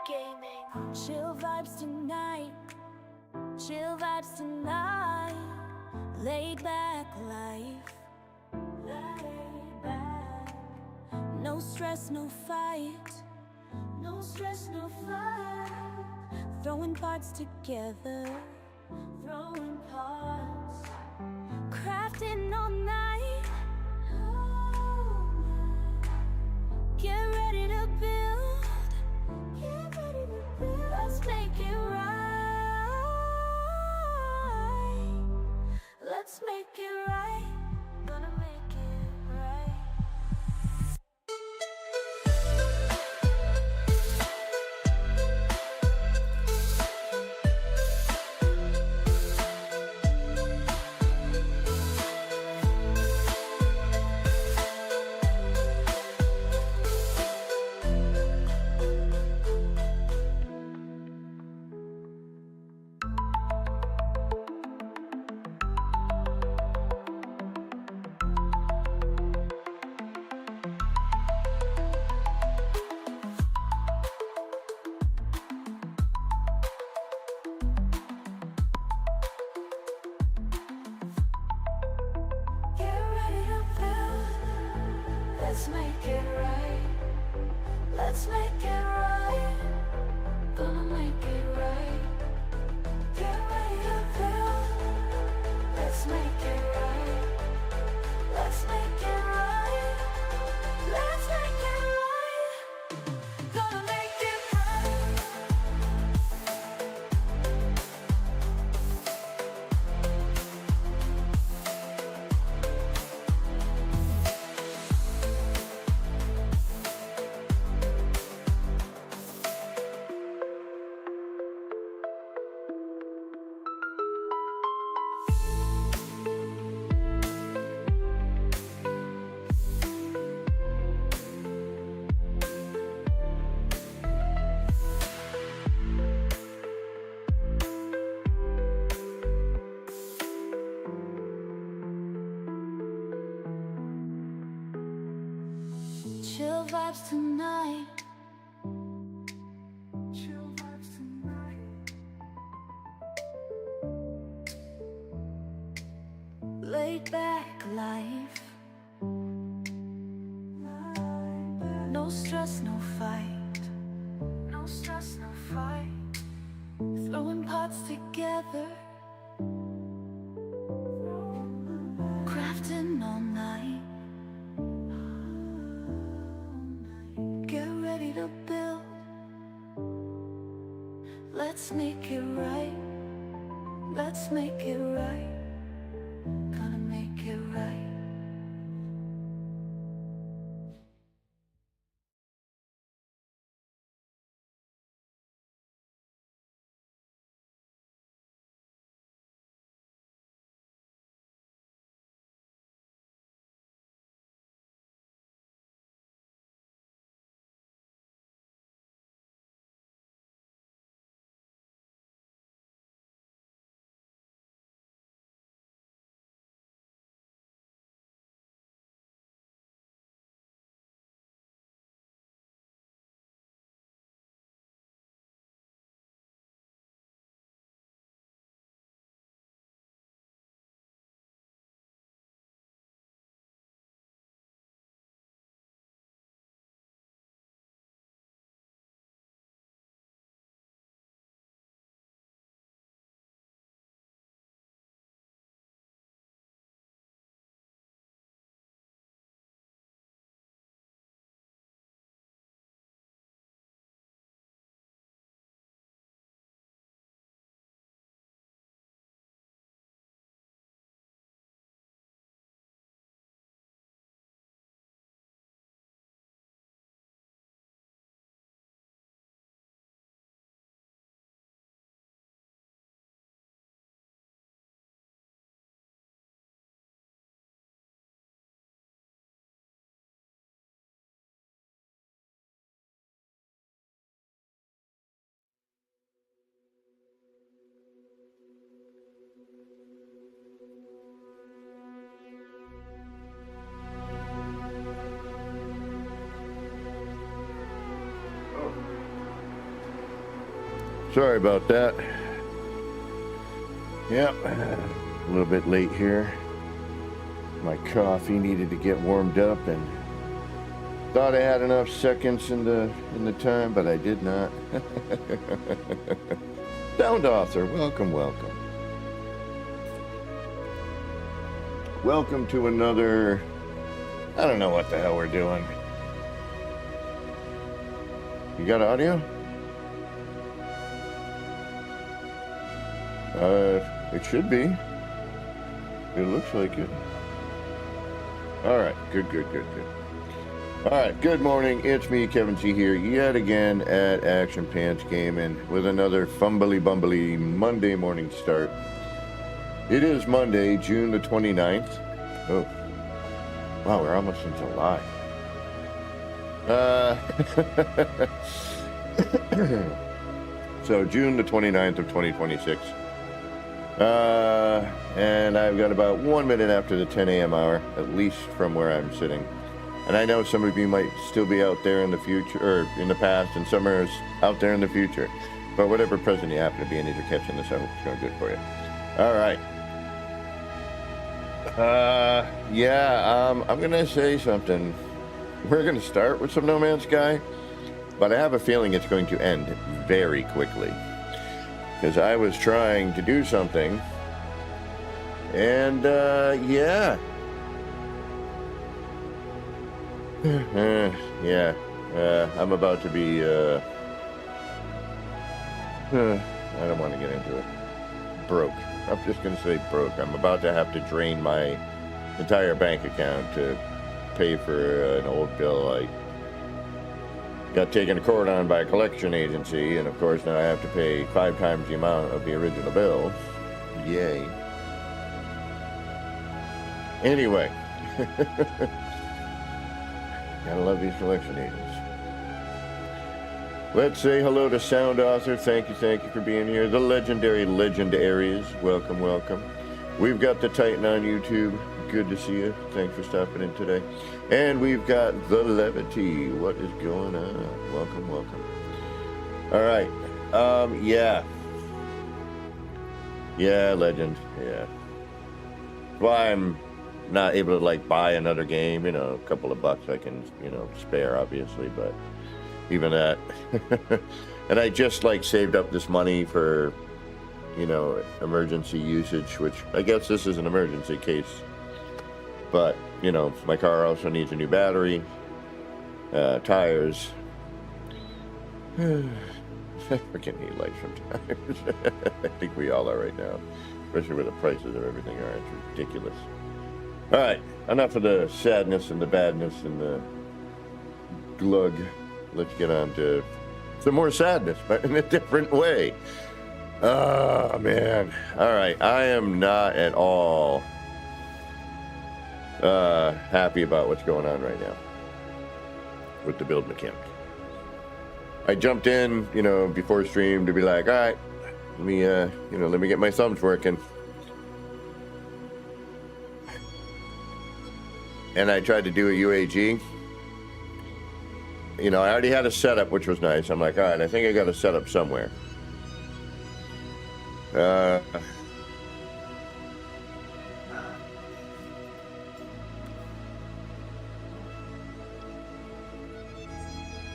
Gaming. Chill vibes tonight, chill vibes tonight. Laid back life, laid back. No stress, no fight, no stress, no fight. Throwing parts together, throwing parts. Crafting all night, all night. Get ready to build, get ready to build. Let's make it right. Let's make it right. Gonna make it right. Let's make it right. Let's make it right. Gonna make it right. Get ready to build. Let's make it right. Let's make it right. Let's make it right. Gonna make it right. Chill vibes tonight. Chill vibes tonight. Laid back life. No stress, no fight. No stress, no fight. Throwing parts together. Crafting all night. Get ready to build. Let's make it right. Let's make it right. Gonna make it right. Sorry about that. Yep, a little bit late here. My coffee needed to get warmed up, and thought I had enough seconds in the time, but I did not. Sound author, welcome. Welcome to another. I don't know what the hell we're doing. You got audio? It should be. It looks like it. All right, good. All right, good morning. It's me, Kevin G. here, yet again at Action Pants Gaming with another fumbly Monday morning start. It is Monday, June the 29th. Oh, wow, we're almost in July. So June the 29th of 2026. And I've got about 1 minute after the 10 a.m. hour, at least from where I'm sitting. And I know some of you might still be out there in the future, or in the past, and some are out there in the future. But whatever present you happen to be in as you're catching this, I hope it's going good for you. All right. I'm going to say something. We're going to start with some No Man's Sky, but I have a feeling it's going to end very quickly. Because I was trying to do something, and I'm about to be, I don't want to get into it, broke. I'm just going to say broke. I'm about to have to drain my entire bank account to pay for an old bill I got taken to court on by a collection agency, and of course now I have to pay 5 times the amount of the original bill. Yay. Anyway. Gotta love these collection agents. Let's say hello to Sound Author. Thank you for being here. The legendaries. Welcome. We've got the Titan on YouTube. Good to see you. Thanks for stopping in today. And we've got the Levity. What is going on? Welcome. All right. Yeah, Legend. Yeah. Why I'm not able to buy another game, a couple of bucks I can, spare, obviously, but even that. And I just saved up this money for, emergency usage, which I guess this is an emergency case. But, my car also needs a new battery, tires. I freaking hate life sometimes. I think we all are right now, especially where the prices of everything are. It's ridiculous. All right, enough of the sadness and the badness and the glug. Let's get on to some more sadness, but in a different way. Oh, man. All right, I am not at all happy about what's going on right now with the build mechanic. I jumped in, before stream to be like, all right, let me get my thumbs working. And I tried to do a UAG. I already had a setup, which was nice. I'm like, all right, I think I got a setup somewhere.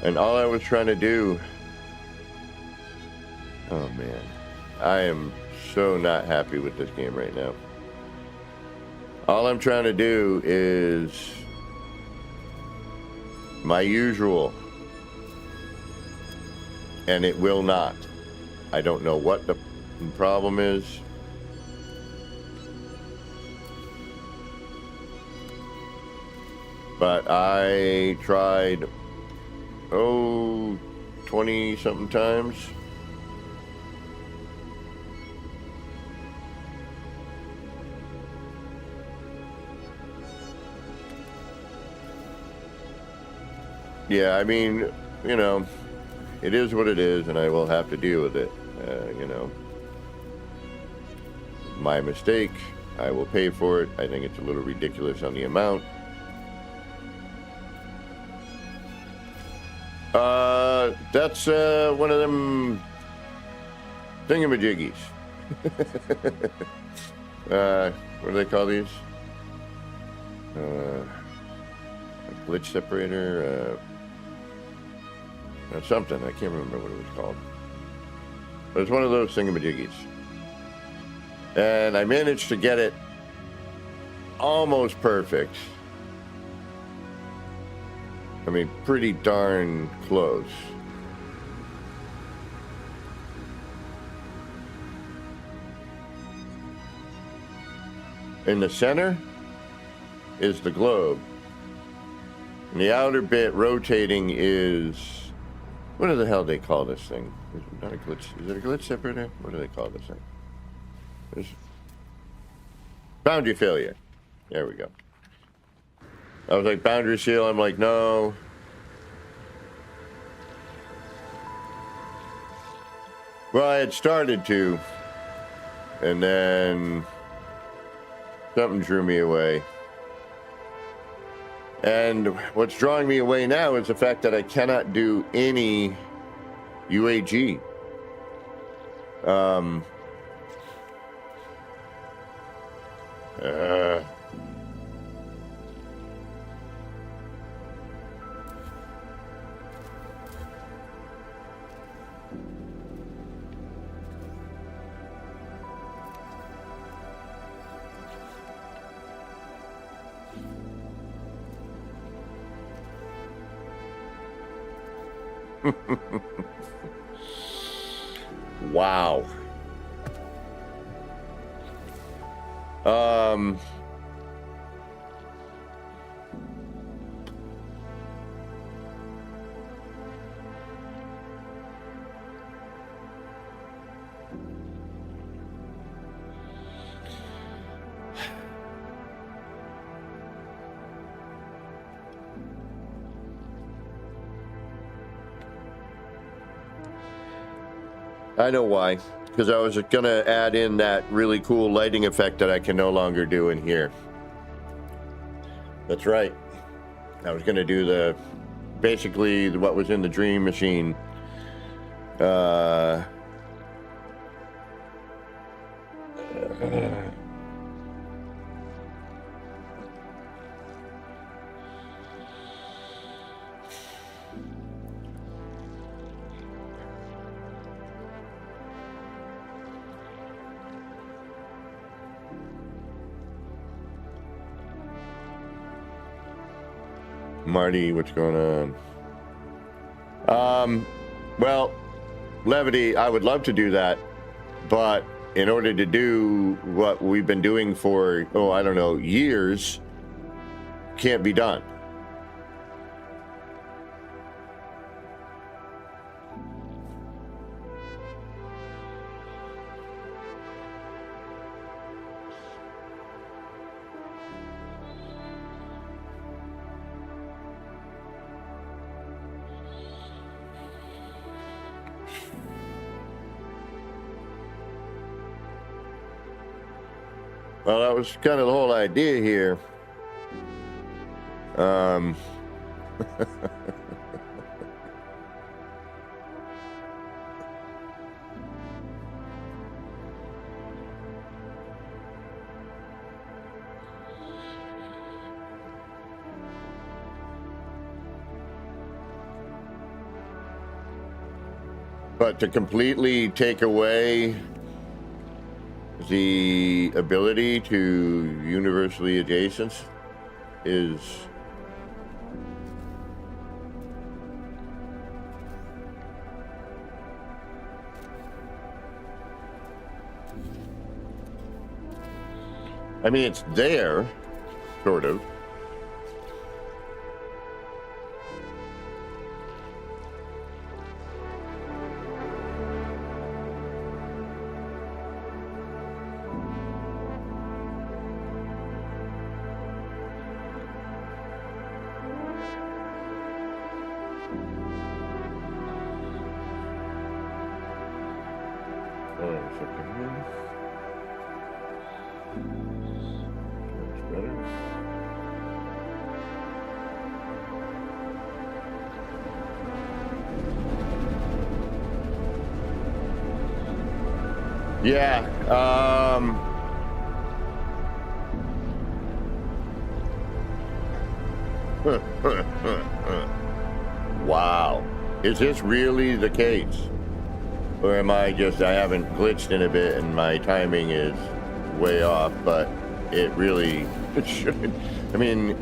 And all I was trying to do, oh man, I am so not happy with this game right now. All I'm trying to do is my usual, and it will not. I don't know what the problem is. But I tried 20 something times. Yeah, I mean, it is what it is, and I will have to deal with it. My mistake. I will pay for it. I think it's a little ridiculous on the amount. That's one of them thingamajiggies. What do they call these? A glitch separator, or something. I can't remember what it was called. But it's one of those thingamajiggies. And I managed to get it almost perfect. I mean, pretty darn close. In the center is the globe. And the outer bit rotating is... What the hell do they call this thing? Is it not a glitch? Is it a glitch separator? What do they call this thing? There's boundary failure. There we go. I was like, boundary seal. I'm like, no. Well, I had started to. And then something drew me away. And what's drawing me away now is the fact that I cannot do any UAG. Wow. I know why. Because I was going to add in that really cool lighting effect that I can no longer do in here. That's right. I was going to do basically what was in the Dream Machine. Marty, what's going on? Well, Levity, I would love to do that, but in order to do what we've been doing for, I don't know, years, can't be done. Well, that was kind of the whole idea here. But to completely take away the ability to universally adjacent is I mean, it's there, sort of. Yeah. Wow. Is this really the case? Or am I haven't glitched in a bit and my timing is way off, but it really should. I mean,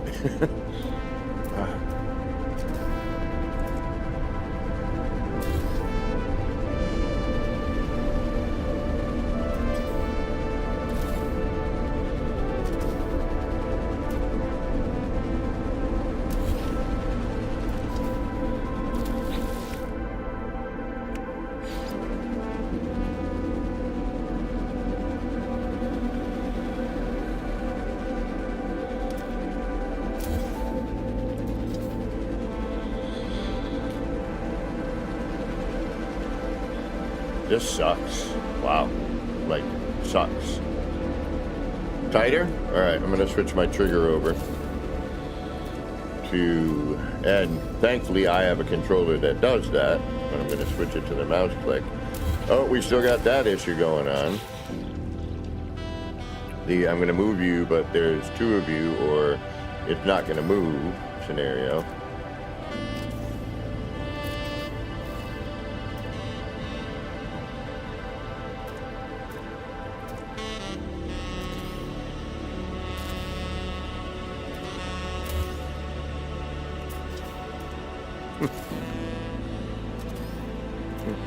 this sucks. Wow. Like, sucks. Tighter? Alright, I'm gonna switch my trigger over to, and thankfully I have a controller that does that, but I'm gonna switch it to the mouse click. Oh, we still got that issue going on. I'm gonna move you, but there's two of you, or it's not gonna move scenario.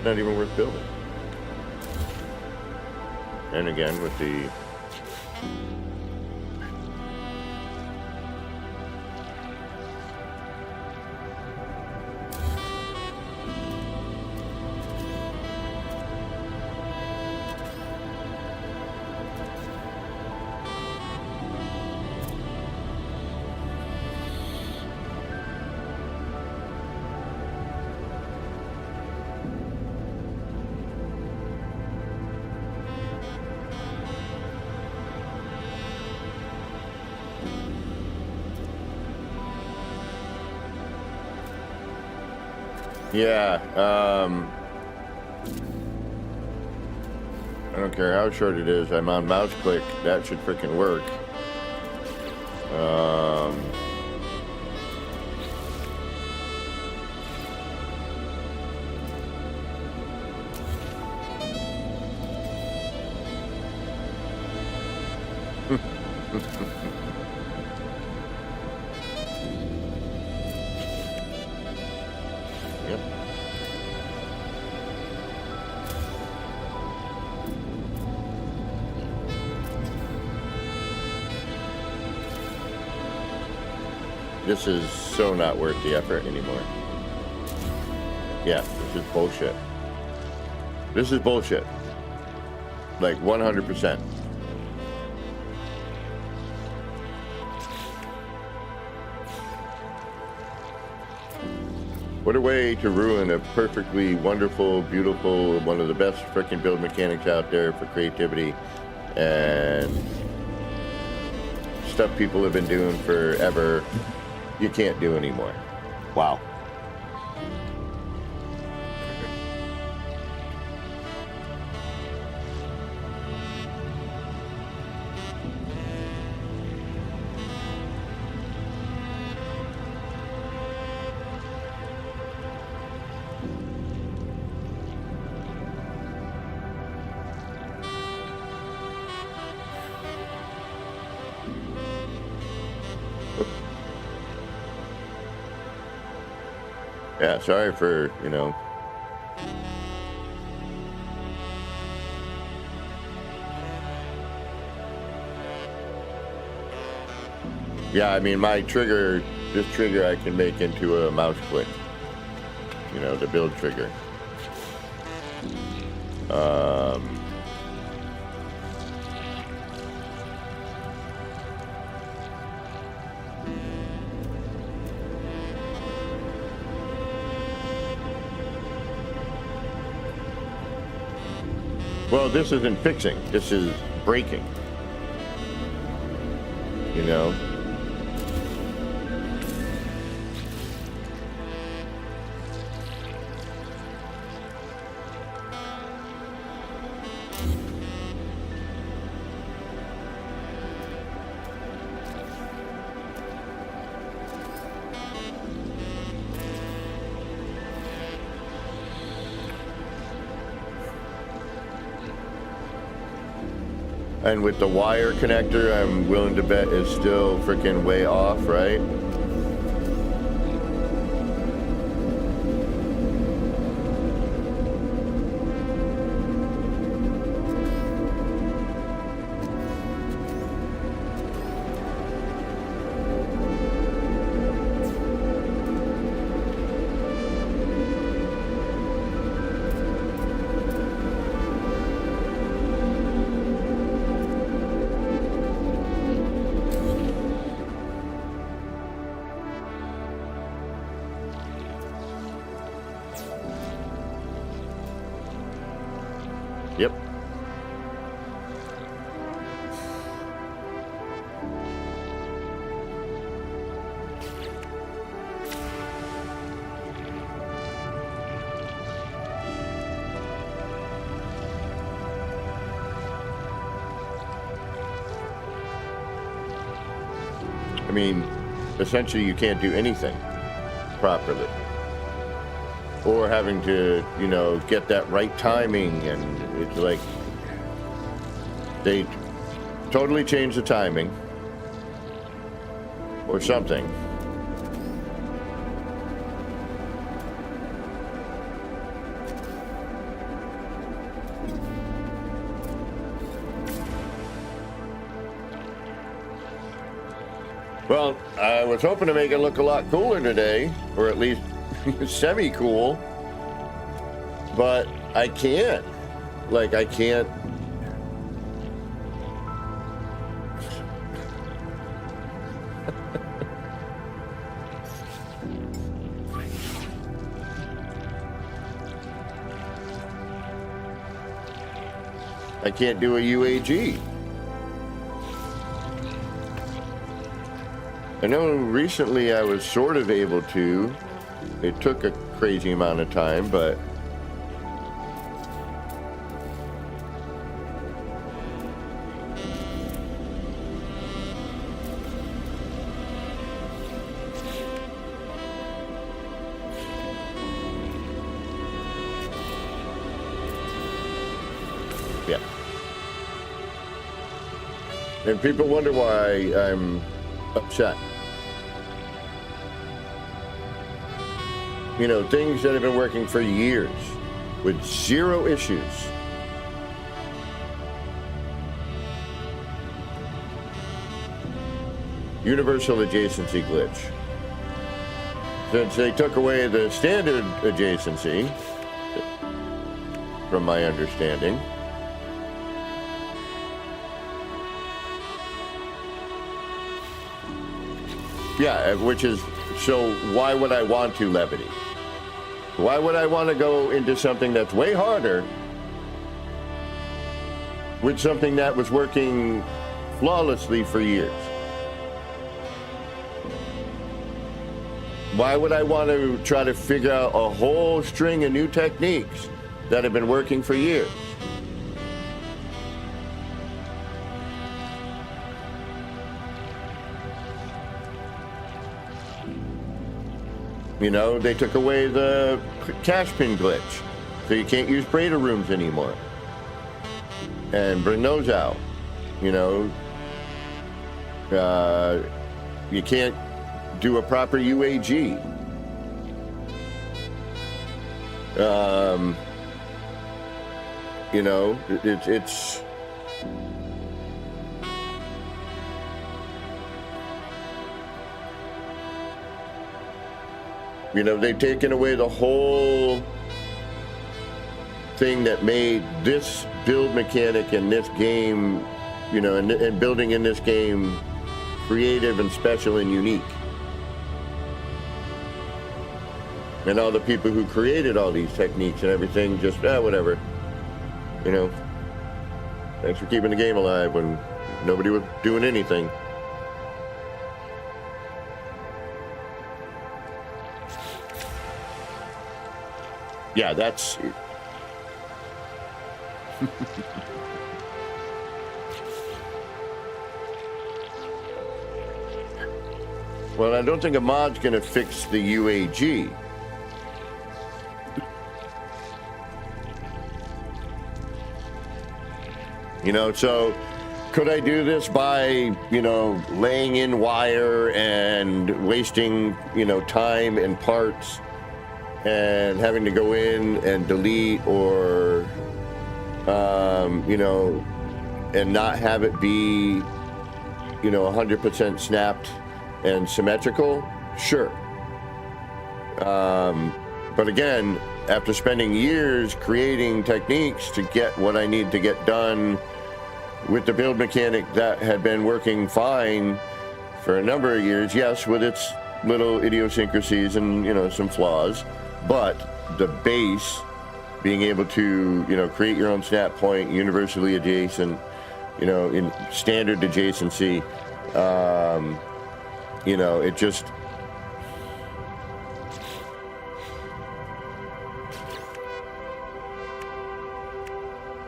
Not even worth building. And again with the yeah, I don't care how short it is. I'm on mouse click. That should freaking work. Yep. This is so not worth the effort anymore. Yeah, this is bullshit. This is bullshit. Like 100%. What a way to ruin a perfectly wonderful, beautiful, one of the best freaking build mechanics out there for creativity and stuff people have been doing forever. You can't do anymore. Wow. Yeah, sorry for, you know. Yeah, I mean, my trigger, this trigger I can make into a mouse click. You know, the build trigger. Well, this isn't fixing. This is breaking. You know? And with the wire connector, I'm willing to bet is still freaking way off, right? Yep. I mean, essentially you can't do anything properly. Or having to, you know, get that right timing, and it's like they totally changed the timing or something. Well, I was hoping to make it look a lot cooler today, or at least semi-cool, but I can't. Like, I can't. I can't do a UAG. I know recently I was sort of able to. It took a crazy amount of time, but yeah. And people wonder why I'm upset. You know, things that have been working for years with zero issues. Universal adjacency glitch. Since they took away the standard adjacency, from my understanding, yeah, which is, so why would I want to levity? Why would I want to go into something that's way harder with something that was working flawlessly for years? Why would I want to try to figure out a whole string of new techniques that have been working for years? You know, they took away the cash pin glitch, so you can't use Breda rooms anymore. And bring those out. You know, you can't do a proper UAG. You know, it's you know, they've taken away the whole thing that made this build mechanic in this game, you know, and building in this game creative and special and unique. And all the people who created all these techniques and everything just, whatever. You know, thanks for keeping the game alive when nobody was doing anything. Yeah, that's... Well, I don't think a mod's going to fix the UAG. You know, so Could I do this by, you know, laying in wire and wasting, you know, time and parts and having to go in and delete or, you know, and not have it be, you know, 100% snapped and symmetrical? Sure. But again, after spending years creating techniques to get what I need to get done with the build mechanic that had been working fine for a number of years, yes, with its little idiosyncrasies and, you know, some flaws, but the base, being able to, you know, create your own snap point, universally adjacent, you know, in standard adjacency, you know, it just,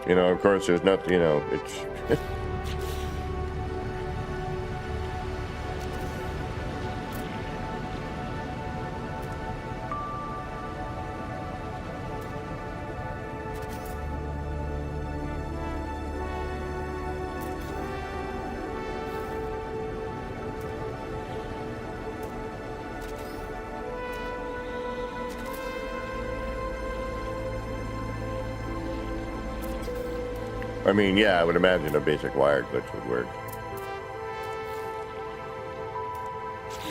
you know, of course, there's nothing, you know, it's, I mean, yeah, I would imagine a basic wire glitch would work.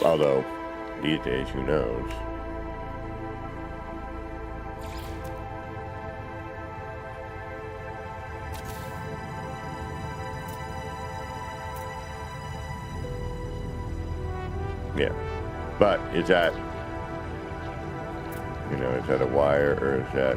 Although, these days, who knows? Yeah, but is that, you know, is that a wire or is that,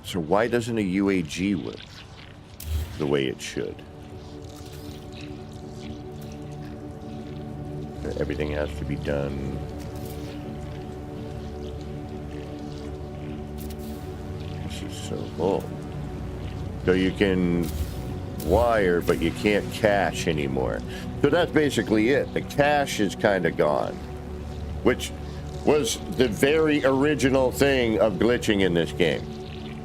so why doesn't a UAG work the way it should? Everything has to be done. This is so bull. So you can wire, but you can't cache anymore. So that's basically it. The cache is kind of gone, which was the very original thing of glitching in this game.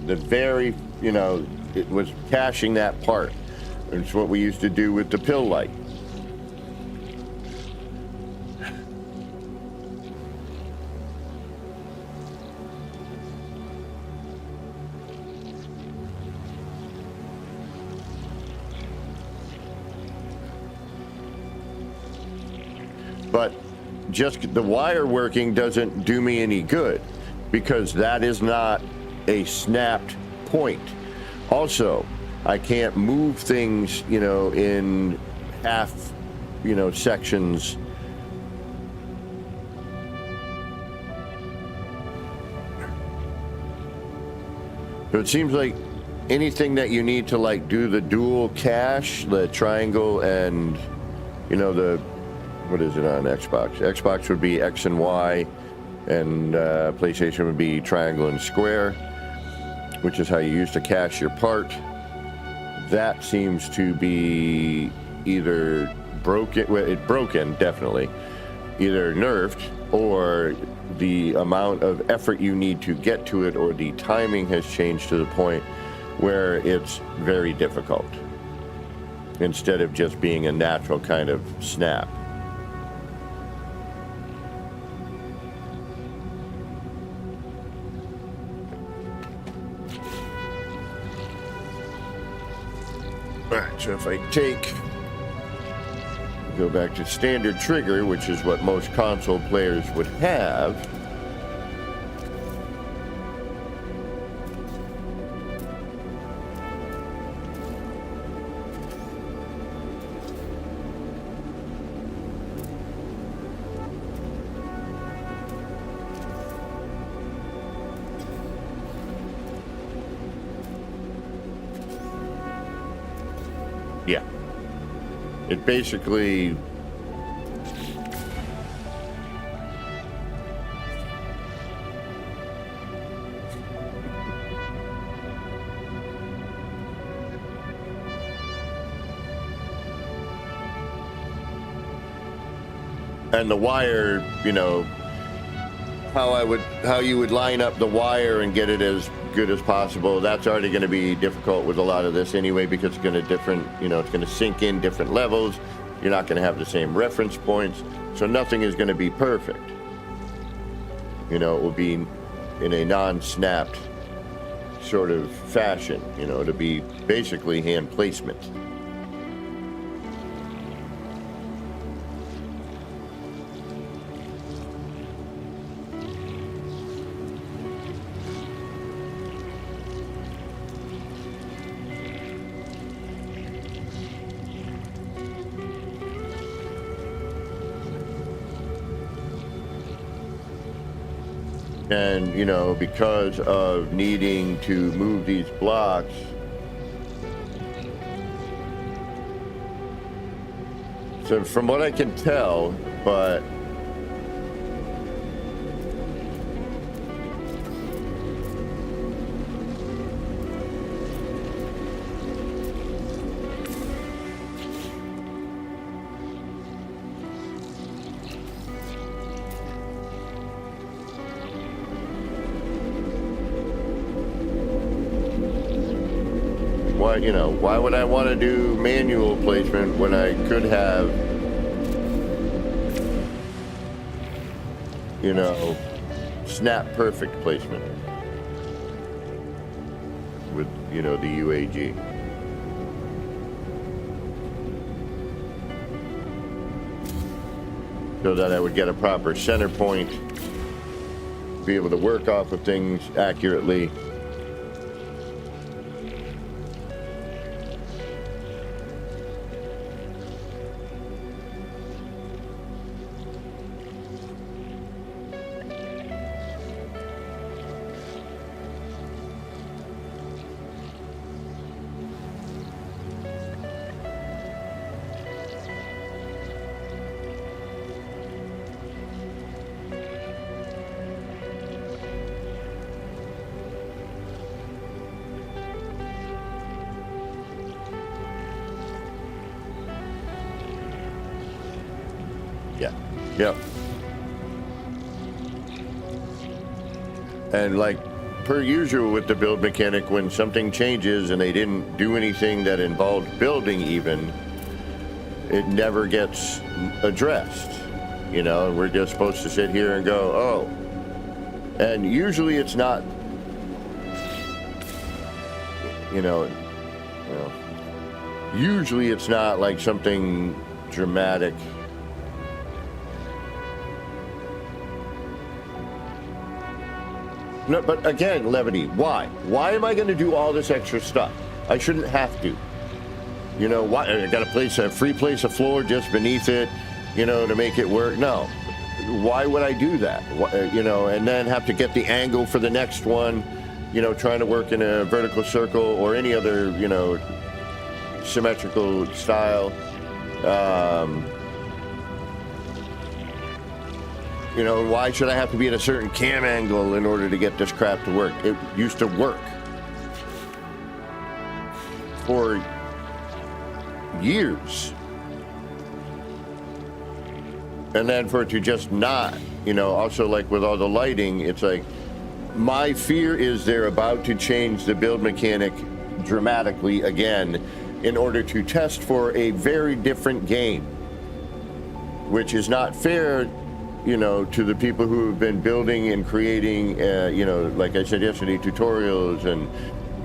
The very, you know, it was caching that part. It's what we used to do with the pill light. But just the wire working doesn't do me any good because that is not a snapped point. Also, I can't move things, you know, in half, you know, sections. So it seems like anything that you need to like do the dual cache, the triangle and, you know, the, what is it on Xbox? Xbox would be X and Y and PlayStation would be triangle and square, which is how you used to cache your part. That seems to be either broken, well, it broken definitely, either nerfed or the amount of effort you need to get to it or the timing has changed to the point where it's very difficult instead of just being a natural kind of snap. Alright, so if I go back to standard trigger, which is what most console players would have. Yeah. It basically and the wire, you know, how you would line up the wire and get it as good as possible. That's already going to be difficult with a lot of this anyway, because it's going to it's going to sink in different levels. You're not going to have the same reference points, so nothing is going to be perfect. You know, it will be in a non-snapped sort of fashion. You know, to be basically hand placement. And, you know, because of needing to move these blocks, so from what I can tell, but why would I want to do manual placement when I could have, you know, snap perfect placement with, you know, the A.P.G. So that I would get a proper center point, be able to work off of things accurately. Yep. And like per usual with the build mechanic, when something changes and they didn't do anything that involved building even, it never gets addressed. You know, we're just supposed to sit here and go, oh. And usually it's not, usually it's not like something dramatic. No, but again, levity, why? Why am I going to do all this extra stuff? I shouldn't have to. You know, why? I got to place a floor just beneath it, you know, to make it work. No. Why would I do that? You know, and then have to get the angle for the next one, you know, trying to work in a vertical circle or any other, you know, symmetrical style. You know, why should I have to be at a certain cam angle in order to get this crap to work? It used to work for years. And then for it to just not, you know, also like with all the lighting, it's like, my fear is they're about to change the build mechanic dramatically again in order to test for a very different game, which is not fair, you know, to the people who have been building and creating, you know, like I said yesterday, tutorials and,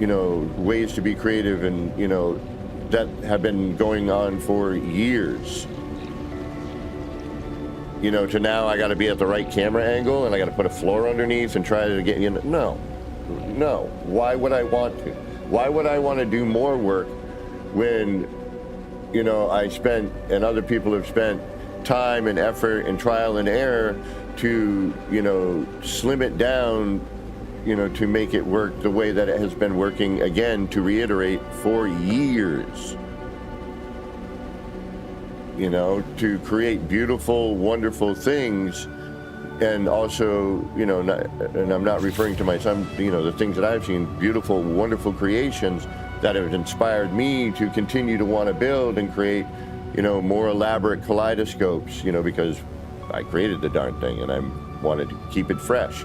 you know, ways to be creative and, you know, that have been going on for years. You know, to now I got to be at the right camera angle and I got to put a floor underneath and try to get, you know, no. Why would I want to? Why would I want to do more work when, you know, I spent and other people have spent time and effort and trial and error to, you know, slim it down, you know, to make it work the way that it has been working, again, to reiterate, for years. You know, to create beautiful, wonderful things, and also, you know, and I'm not referring to my son, you know, the things that I've seen, beautiful, wonderful creations that have inspired me to continue to want to build and create, you know, more elaborate kaleidoscopes, you know, because I created the darn thing, and I wanted to keep it fresh.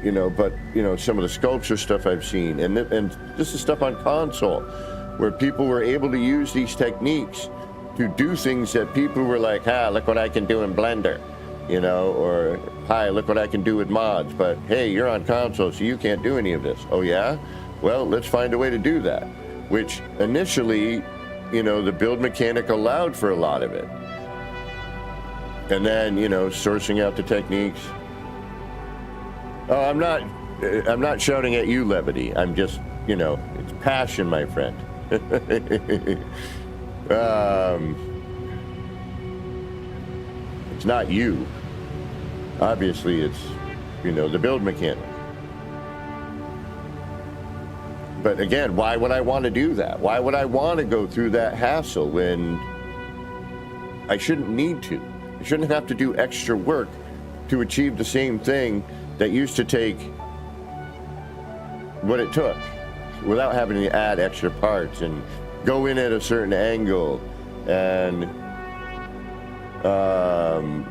You know, but you know, some of the sculpture stuff I've seen, and this is stuff on console, where people were able to use these techniques to do things that people were like, look what I can do in Blender, you know, or hi, look what I can do with mods, but hey, you're on console, so you can't do any of this. Oh yeah? Well, let's find a way to do that, which initially, you know, the build mechanic allowed for a lot of it. And then, you know, sourcing out the techniques. Oh, I'm not shouting at you, Levity. I'm just, you know, it's passion, my friend. It's not you. Obviously, it's, you know, the build mechanic. But again, why would I want to do that? Why would I want to go through that hassle when I shouldn't need to? I shouldn't have to do extra work to achieve the same thing that used to take what it took without having to add extra parts and go in at a certain angle and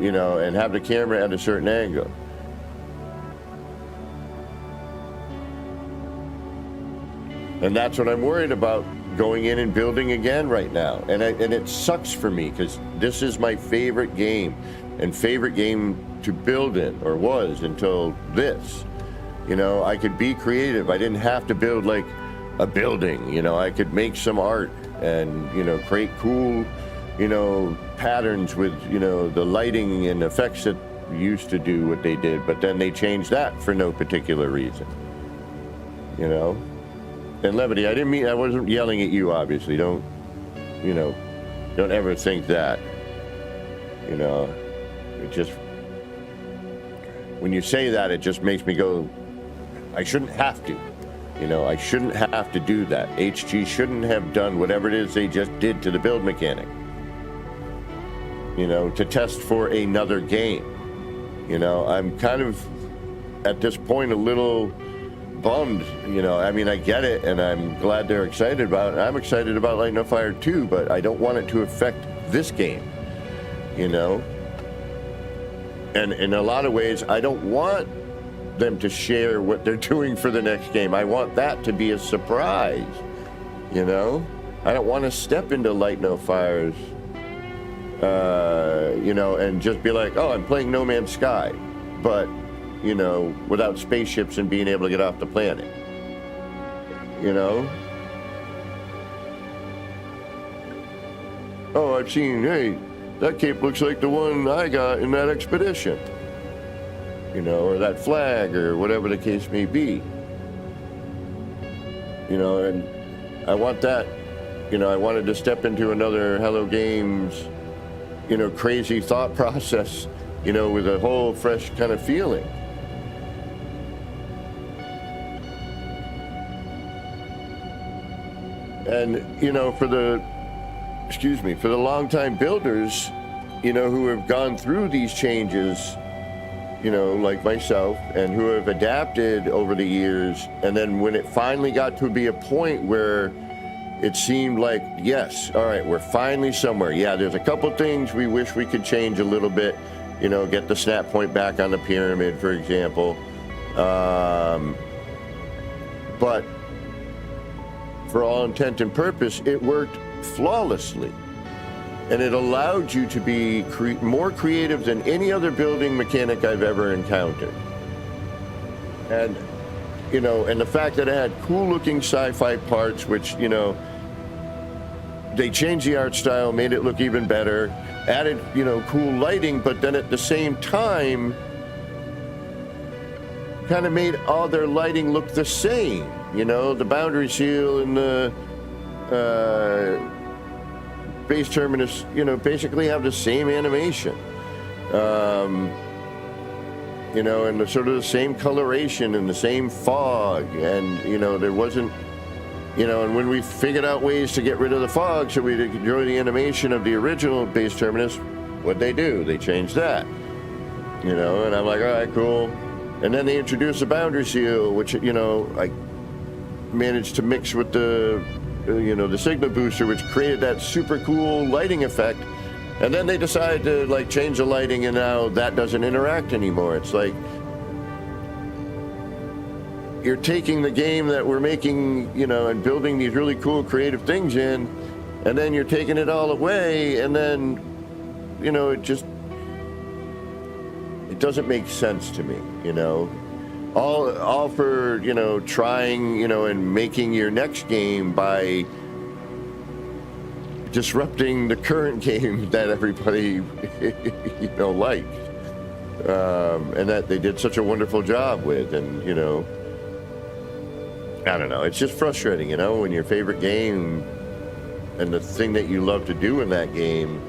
you know, and have the camera at a certain angle. And that's what I'm worried about going in and building again right now. And it sucks for me because this is my favorite game to build in, or was until this. You know, I could be creative. I didn't have to build like a building. You know, I could make some art and, you know, create cool, you know, patterns with, you know, the lighting and effects that used to do what they did, but then they changed that for no particular reason. You know? And Levity, I wasn't yelling at you, obviously. Don't ever think that. You know, it just, when you say that, it just makes me go, I shouldn't have to. You know, I shouldn't have to do that. A.P.G shouldn't have done whatever it is they just did to the build mechanic. You know, to test for another game. You know, I'm kind of, at this point, a little bummed. You know, I mean, I get it, and I'm glad they're excited about it. I'm excited about Light No Fire too, but I don't want it to affect this game. You know? And in a lot of ways, I don't want them to share what they're doing for the next game. I want that to be a surprise, you know? I don't want to step into Light No Fire's, you know, and just be like, oh, I'm playing No Man's Sky, but, you know, without spaceships and being able to get off the planet, you know? Oh, I've seen, hey, that cape looks like the one I got in that expedition. You know, or that flag, or whatever the case may be. You know, and I want that, you know, I wanted to step into another Hello Games, you know, crazy thought process, you know, with a whole fresh kind of feeling. And, you know, for the longtime builders, you know, who have gone through these changes, you know, like myself, and who have adapted over the years, and then when it finally got to be a point where it seemed like, yes, all right, we're finally somewhere. Yeah, there's a couple things we wish we could change a little bit, you know, get the snap point back on the pyramid, for example. But for all intent and purpose, it worked flawlessly. And it allowed you to be more creative than any other building mechanic I've ever encountered. And, you know, and the fact that it had cool looking sci-fi parts, which, you know, they changed the art style, made it look even better, added, you know, cool lighting, but then at the same time, kind of made all their lighting look the same. You know, the boundary seal and the base terminus, you know, basically have the same animation. You know, and sort of the same coloration and the same fog. And, you know, there wasn't, you know, and when we figured out ways to get rid of the fog so we could enjoy the animation of the original base terminus, what'd they do? They changed that. You know, and I'm like, all right, cool. And then they introduced the boundary seal, which, you know, I managed to mix with the, you know, the signal booster, which created that super cool lighting effect And then they decide to like change the lighting, and now that doesn't interact anymore. It's like you're taking the game that we're making, you know, and building these really cool creative things in, and then you're taking it all away, and then, you know, it doesn't make sense to me, you know. All for, you know, trying, you know, and making your next game by disrupting the current game that everybody, you know, liked, and that they did such a wonderful job with. And, you know, I don't know, it's just frustrating, you know, when your favorite game and the thing that you love to do in that game,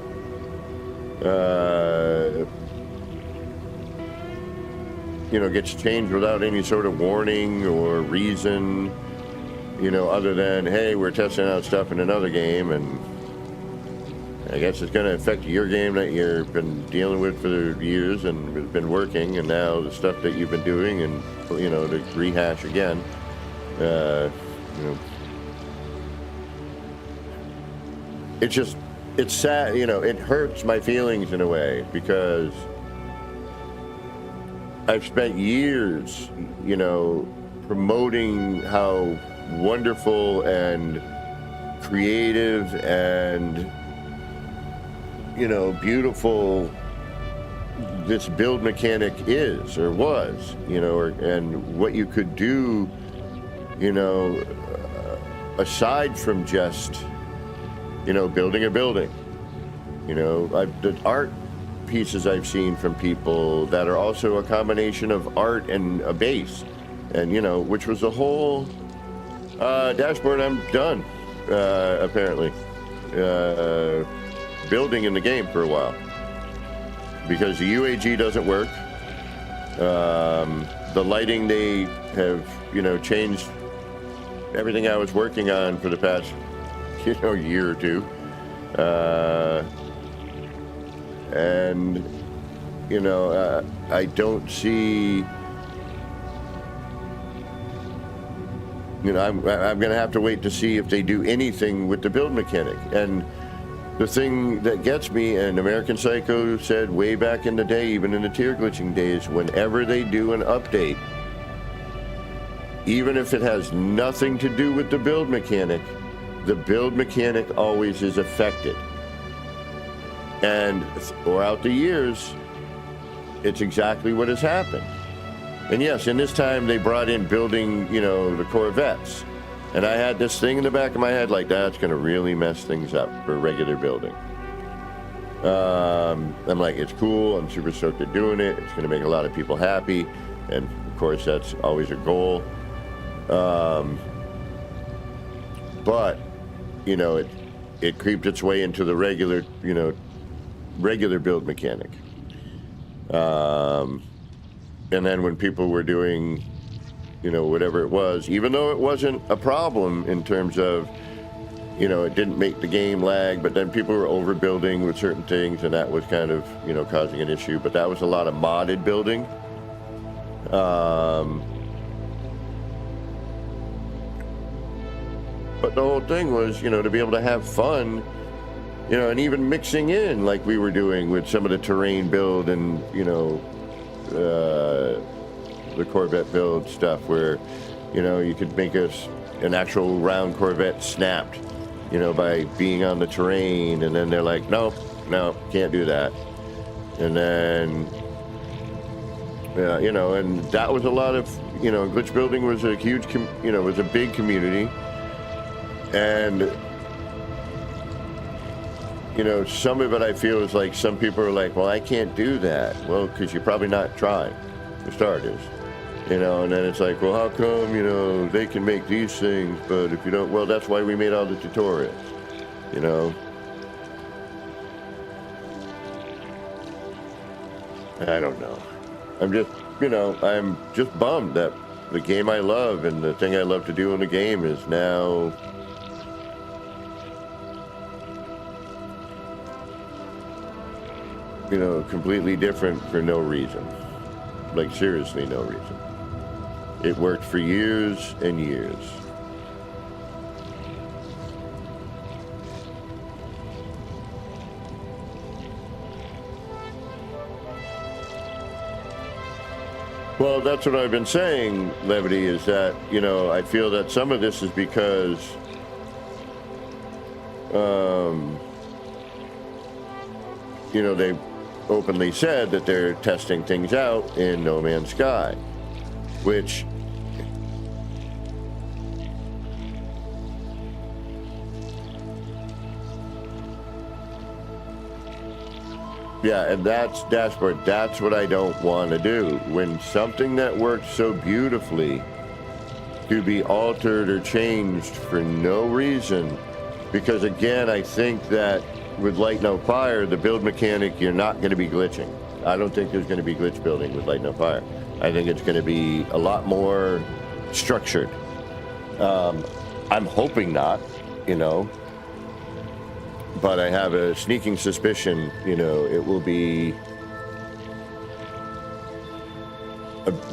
you know, gets changed without any sort of warning or reason, you know, other than, hey, we're testing out stuff in another game, and I guess it's going to affect your game that you've been dealing with for years and has been working, and now the stuff that you've been doing, and, you know, to rehash again, you know, it's sad, you know, it hurts my feelings in a way, because I've spent years, you know, promoting how wonderful and creative and, you know, beautiful this build mechanic is, or was, you know, and what you could do, you know, aside from just, you know, building a building. You know, the art pieces I've seen from people that are also a combination of art and a base, and, you know, which was the whole dashboard I'm done, apparently, building in the game for a while, because the UAG doesn't work. The lighting, they have, you know, changed everything I was working on for the past, you know, year or two. And, you know, I don't see, you know, I'm going to have to wait to see if they do anything with the build mechanic. And the thing that gets me, and American Psycho said way back in the day, even in the tier glitching days, whenever they do an update, even if it has nothing to do with the build mechanic always is affected. And throughout the years, it's exactly what has happened. And yes, in this time they brought in building, you know, the Corvettes. And I had this thing in the back of my head, like, that's going to really mess things up for regular building. I'm like, it's cool. I'm super stoked they're doing it. It's going to make a lot of people happy. And of course, that's always a goal. But, you know, it creeped its way into the regular build mechanic. And then when people were doing, you know, whatever it was, even though it wasn't a problem in terms of, you know, it didn't make the game lag, but then people were overbuilding with certain things, and that was kind of, you know, causing an issue. But that was a lot of modded building. But the whole thing was, you know, to be able to have fun, you know, and even mixing in like we were doing with some of the terrain build and, you know, the Corvette build stuff, where, you know, you could make an actual round Corvette snapped, you know, by being on the terrain, and then they're like, no, can't do that. And then, yeah, you know, and that was a lot of, you know, glitch building was a huge, was a big community. And, you know, some of it I feel is like some people are like, well, I can't do that. Well, because you're probably not trying, for starters. You know, and then it's like, well, how come, you know, they can make these things, but if you don't, well, that's why we made all the tutorials, you know. I don't know. I'm just bummed that the game I love and the thing I love to do in the game is now, you know, completely different for no reason. Like, seriously, no reason. It worked for years and years. Well, that's what I've been saying, Levity, is that, you know, I feel that some of this is because you know, they openly said that they're testing things out in No Man's Sky, which yeah, and that's dashboard. That's what I don't want to do. When something that worked so beautifully to be altered or changed for no reason, because again, I think that with Light No Fire, the build mechanic, you're not going to be glitching. I don't think there's going to be glitch building with Light No Fire. I think it's going to be a lot more structured. I'm hoping not, you know, but I have a sneaking suspicion, you know, it will be,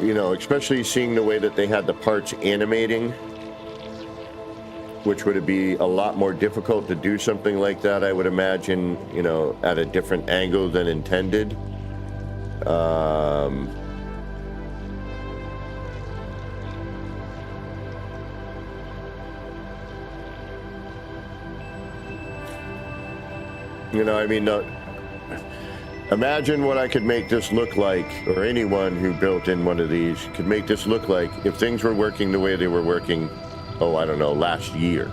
you know, especially seeing the way that they had the parts animating, which would be a lot more difficult to do something like that, I would imagine, you know, at a different angle than intended. You know, I mean, imagine what I could make this look like, or anyone who built in one of these could make this look like if things were working the way they were working, oh, I don't know, last year.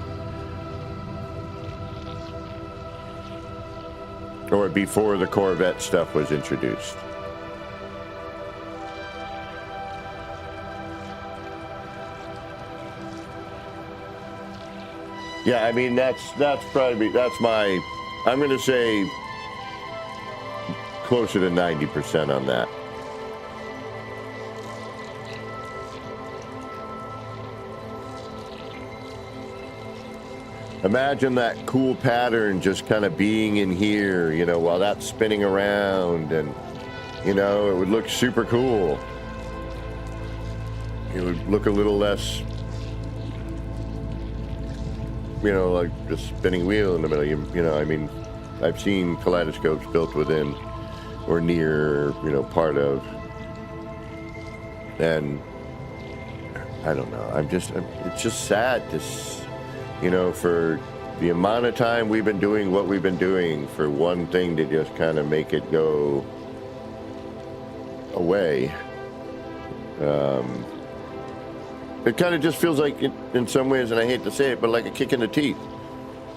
Or before the Corvette stuff was introduced. Yeah, I mean, that's my, I'm going to say closer to 90% on that. Imagine that cool pattern just kind of being in here, you know, while that's spinning around, and, you know, it would look super cool. It would look a little less, you know, like the spinning wheel in the middle. You know, I mean, I've seen kaleidoscopes built within or near, you know, part of, and I don't know. It's just sad to, you know, for the amount of time we've been doing what we've been doing, for one thing to just kind of make it go away. It kind of just feels like, in some ways, and I hate to say it, but like a kick in the teeth.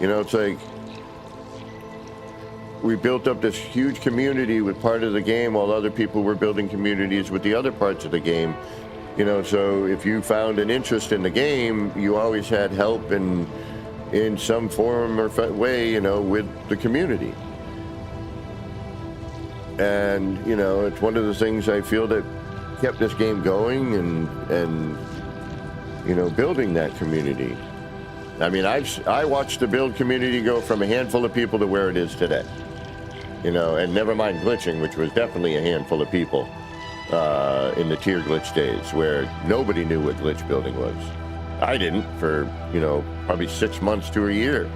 You know, it's like we built up this huge community with part of the game while other people were building communities with the other parts of the game. You know, so if you found an interest in the game, you always had help in some form or way, you know, with the community. And, you know, it's one of the things I feel that kept this game going and you know, building that community. I mean, I watched the build community go from a handful of people to where it is today. You know, and never mind glitching, which was definitely a handful of people in the tier glitch days, where nobody knew what glitch building was. I didn't for, you know, probably 6 months to a year.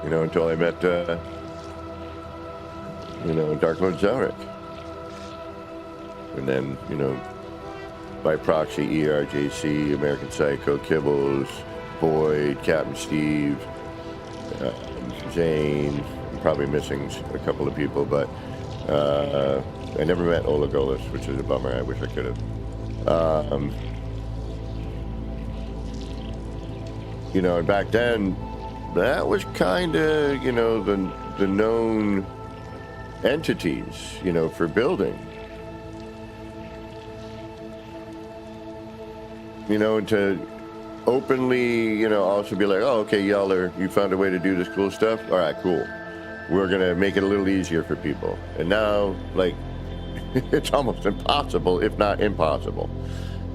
You know, until I met, you know, Dark Lord Zelric. And then, you know, by proxy, ERJC, American Psycho, Kibbles, Boyd, Captain Steve, Zane. I'm probably missing a couple of people, but I never met Olagolas, which is a bummer. I wish I could have. You know, and back then, that was kind of, you know, the known entities, you know, for building. You know, and to openly, you know, also be like, oh, okay, you found a way to do this cool stuff? All right, cool. We're going to make it a little easier for people. And now, like, it's almost impossible, if not impossible.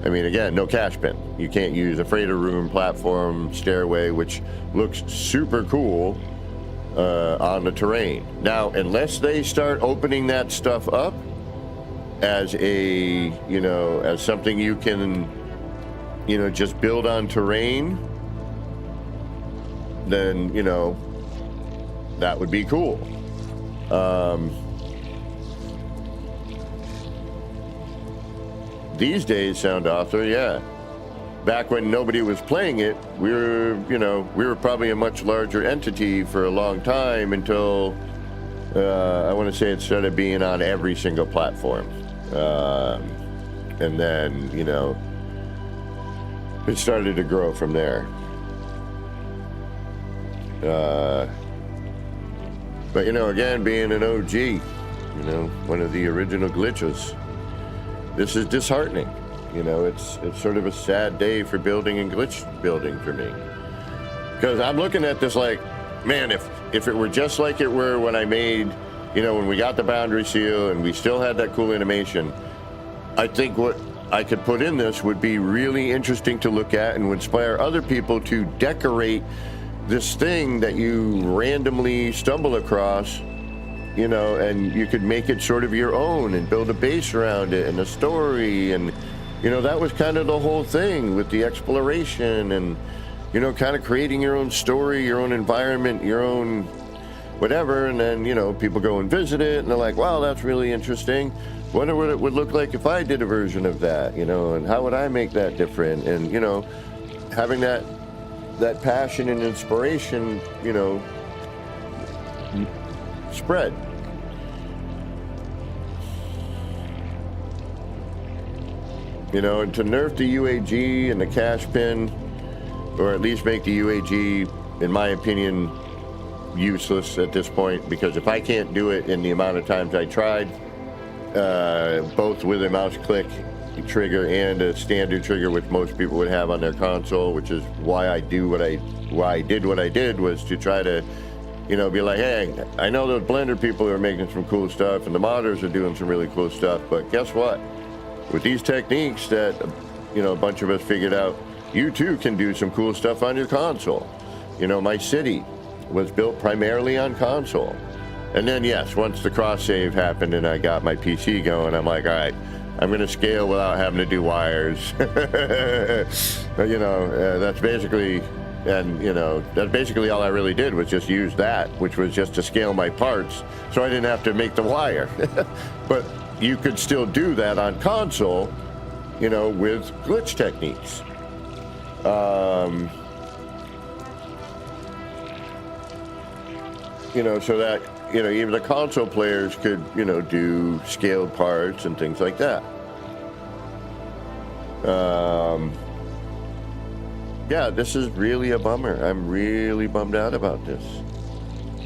I mean, again, no cash bin. You can't use a freighter room, platform, stairway, which looks super cool on the terrain. Now, unless they start opening that stuff up as a, you know, as something you can, you know, just build on terrain, then, you know, that would be cool. These days, Sound Author, yeah. Back when nobody was playing it, we were probably a much larger entity for a long time until I want to say it started being on every single platform. And then, it started to grow from there. But, again, being an OG, one of the original glitches, this is disheartening. It's sort of a sad day for building and glitch building for me. Because I'm looking at this like, man, if it were just like it were when I made, when we got the boundary seal and we still had that cool animation, I think what I could put in this would be really interesting to look at and would inspire other people to decorate this thing that you randomly stumble across, and you could make it sort of your own and build a base around it and a story. And, that was kind of the whole thing with the exploration and, kind of creating your own story, your own environment, your own whatever. And then, people go and visit it and they're like, wow, that's really interesting. Wonder what it would look like if I did a version of that, and how would I make that different? And, having that passion and inspiration, spread. And to nerf the UAG and the cash pin, or at least make the UAG, in my opinion, useless at this point, because if I can't do it in the amount of times I tried, both with a mouse click trigger and a standard trigger, which most people would have on their console, which is why I did what I did, was to try to, be like, hey, I know those Blender people are making some cool stuff and the modders are doing some really cool stuff, but guess what? With these techniques that, a bunch of us figured out, you too can do some cool stuff on your console. My city was built primarily on console. And then, yes, once the cross save happened and I got my PC going, I'm like, all right, I'm going to scale without having to do wires. That's basically, that's basically all I really did, was just use that, which was just to scale my parts so I didn't have to make the wire. But you could still do that on console, with glitch techniques. So that, even the console players could, do scaled parts and things like that. Yeah, this is really a bummer. I'm really bummed out about this.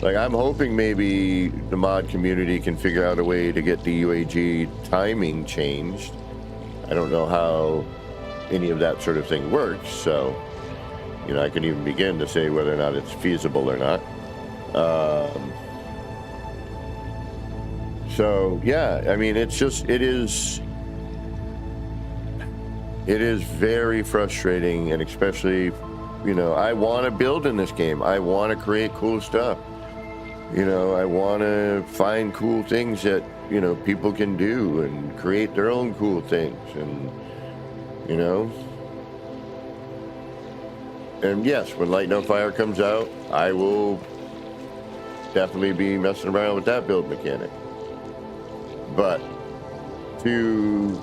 Like, I'm hoping maybe the mod community can figure out a way to get the UAG timing changed. I don't know how any of that sort of thing works, so, I can even begin to say whether or not it's feasible or not. So, yeah, I mean, it is very frustrating, and especially, I want to build in this game. I want to create cool stuff. I want to find cool things that, people can do and create their own cool things. And, and yes, when Light No Fire comes out, I will definitely be messing around with that build mechanic. But to,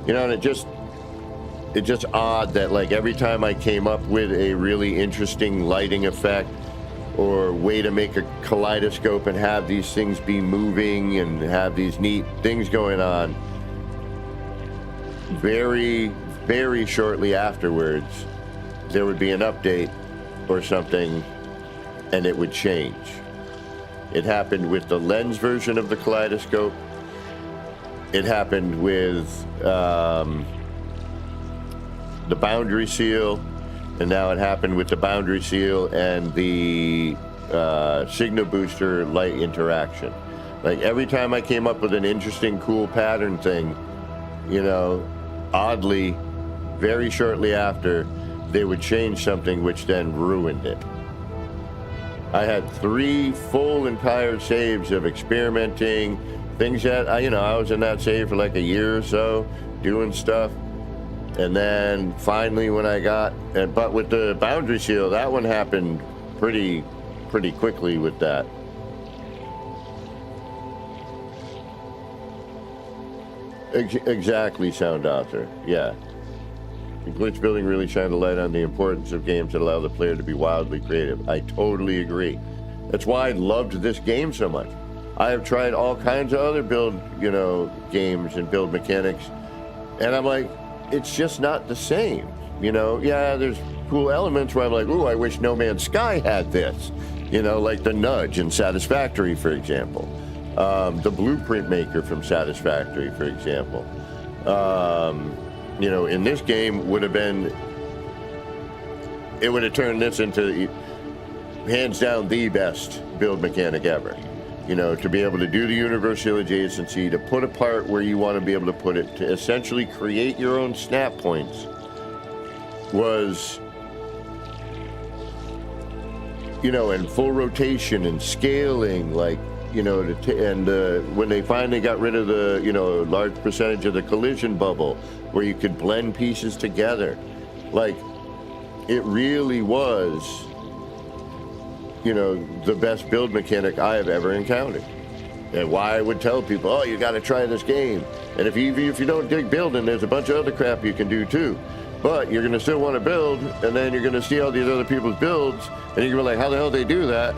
and it's just odd that, like, every time I came up with a really interesting lighting effect or way to make a kaleidoscope and have these things be moving and have these neat things going on, very, very shortly afterwards, there would be an update or something and it would change. It happened with the lens version of the kaleidoscope. It happened with the boundary seal, and now it happened with the boundary seal and the signal booster light interaction. Like, every time I came up with an interesting, cool pattern thing, oddly, very shortly after, they would change something which then ruined it. I had 3 full entire saves of experimenting, things that, I was in that save for like a year or so, doing stuff, And then finally when I got, but with the boundary seal, that one happened pretty quickly with that. Exactly, Sound Author. Yeah. The glitch building really shined a light on the importance of games that allow the player to be wildly creative. I totally agree. That's why I loved this game so much. I have tried all kinds of other build, games and build mechanics, and I'm like, it's just not the same. Yeah, there's cool elements where I'm like, ooh, I wish No Man's Sky had this. Like the nudge in Satisfactory, for example. The blueprint maker from Satisfactory, for example. In this game it would have turned this into hands down the best build mechanic ever. To be able to do the universal adjacency, to put a part where you want to be able to put it, to essentially create your own snap points was, and full rotation and scaling, like, when they finally got rid of the, large percentage of the collision bubble where you could blend pieces together, like, it really was, the best build mechanic I have ever encountered. And why I would tell people, oh, you got to try this game. And if you don't dig building, there's a bunch of other crap you can do too. But you're going to still want to build, and then you're going to see all these other people's builds, and you're going to be like, how the hell they do that?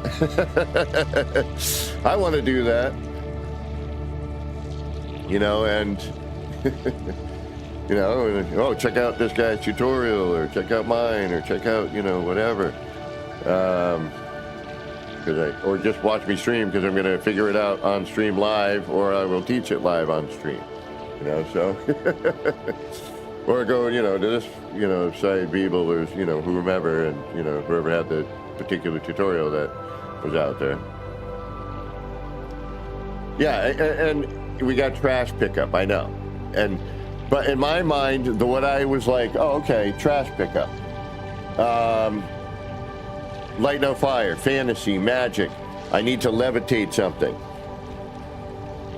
I want to do that. And, oh, check out this guy's tutorial, or check out mine, or check out, whatever. Or just watch me stream, because I'm going to figure it out on stream live, or I will teach it live on stream. So... Or go, to this, site, Beeble, or, whomever, and, whoever had the particular tutorial that was out there. Yeah, and we got trash pickup, I know. But in my mind, what I was like, oh, okay, trash pickup. Light no fire, fantasy, magic. I need to levitate something.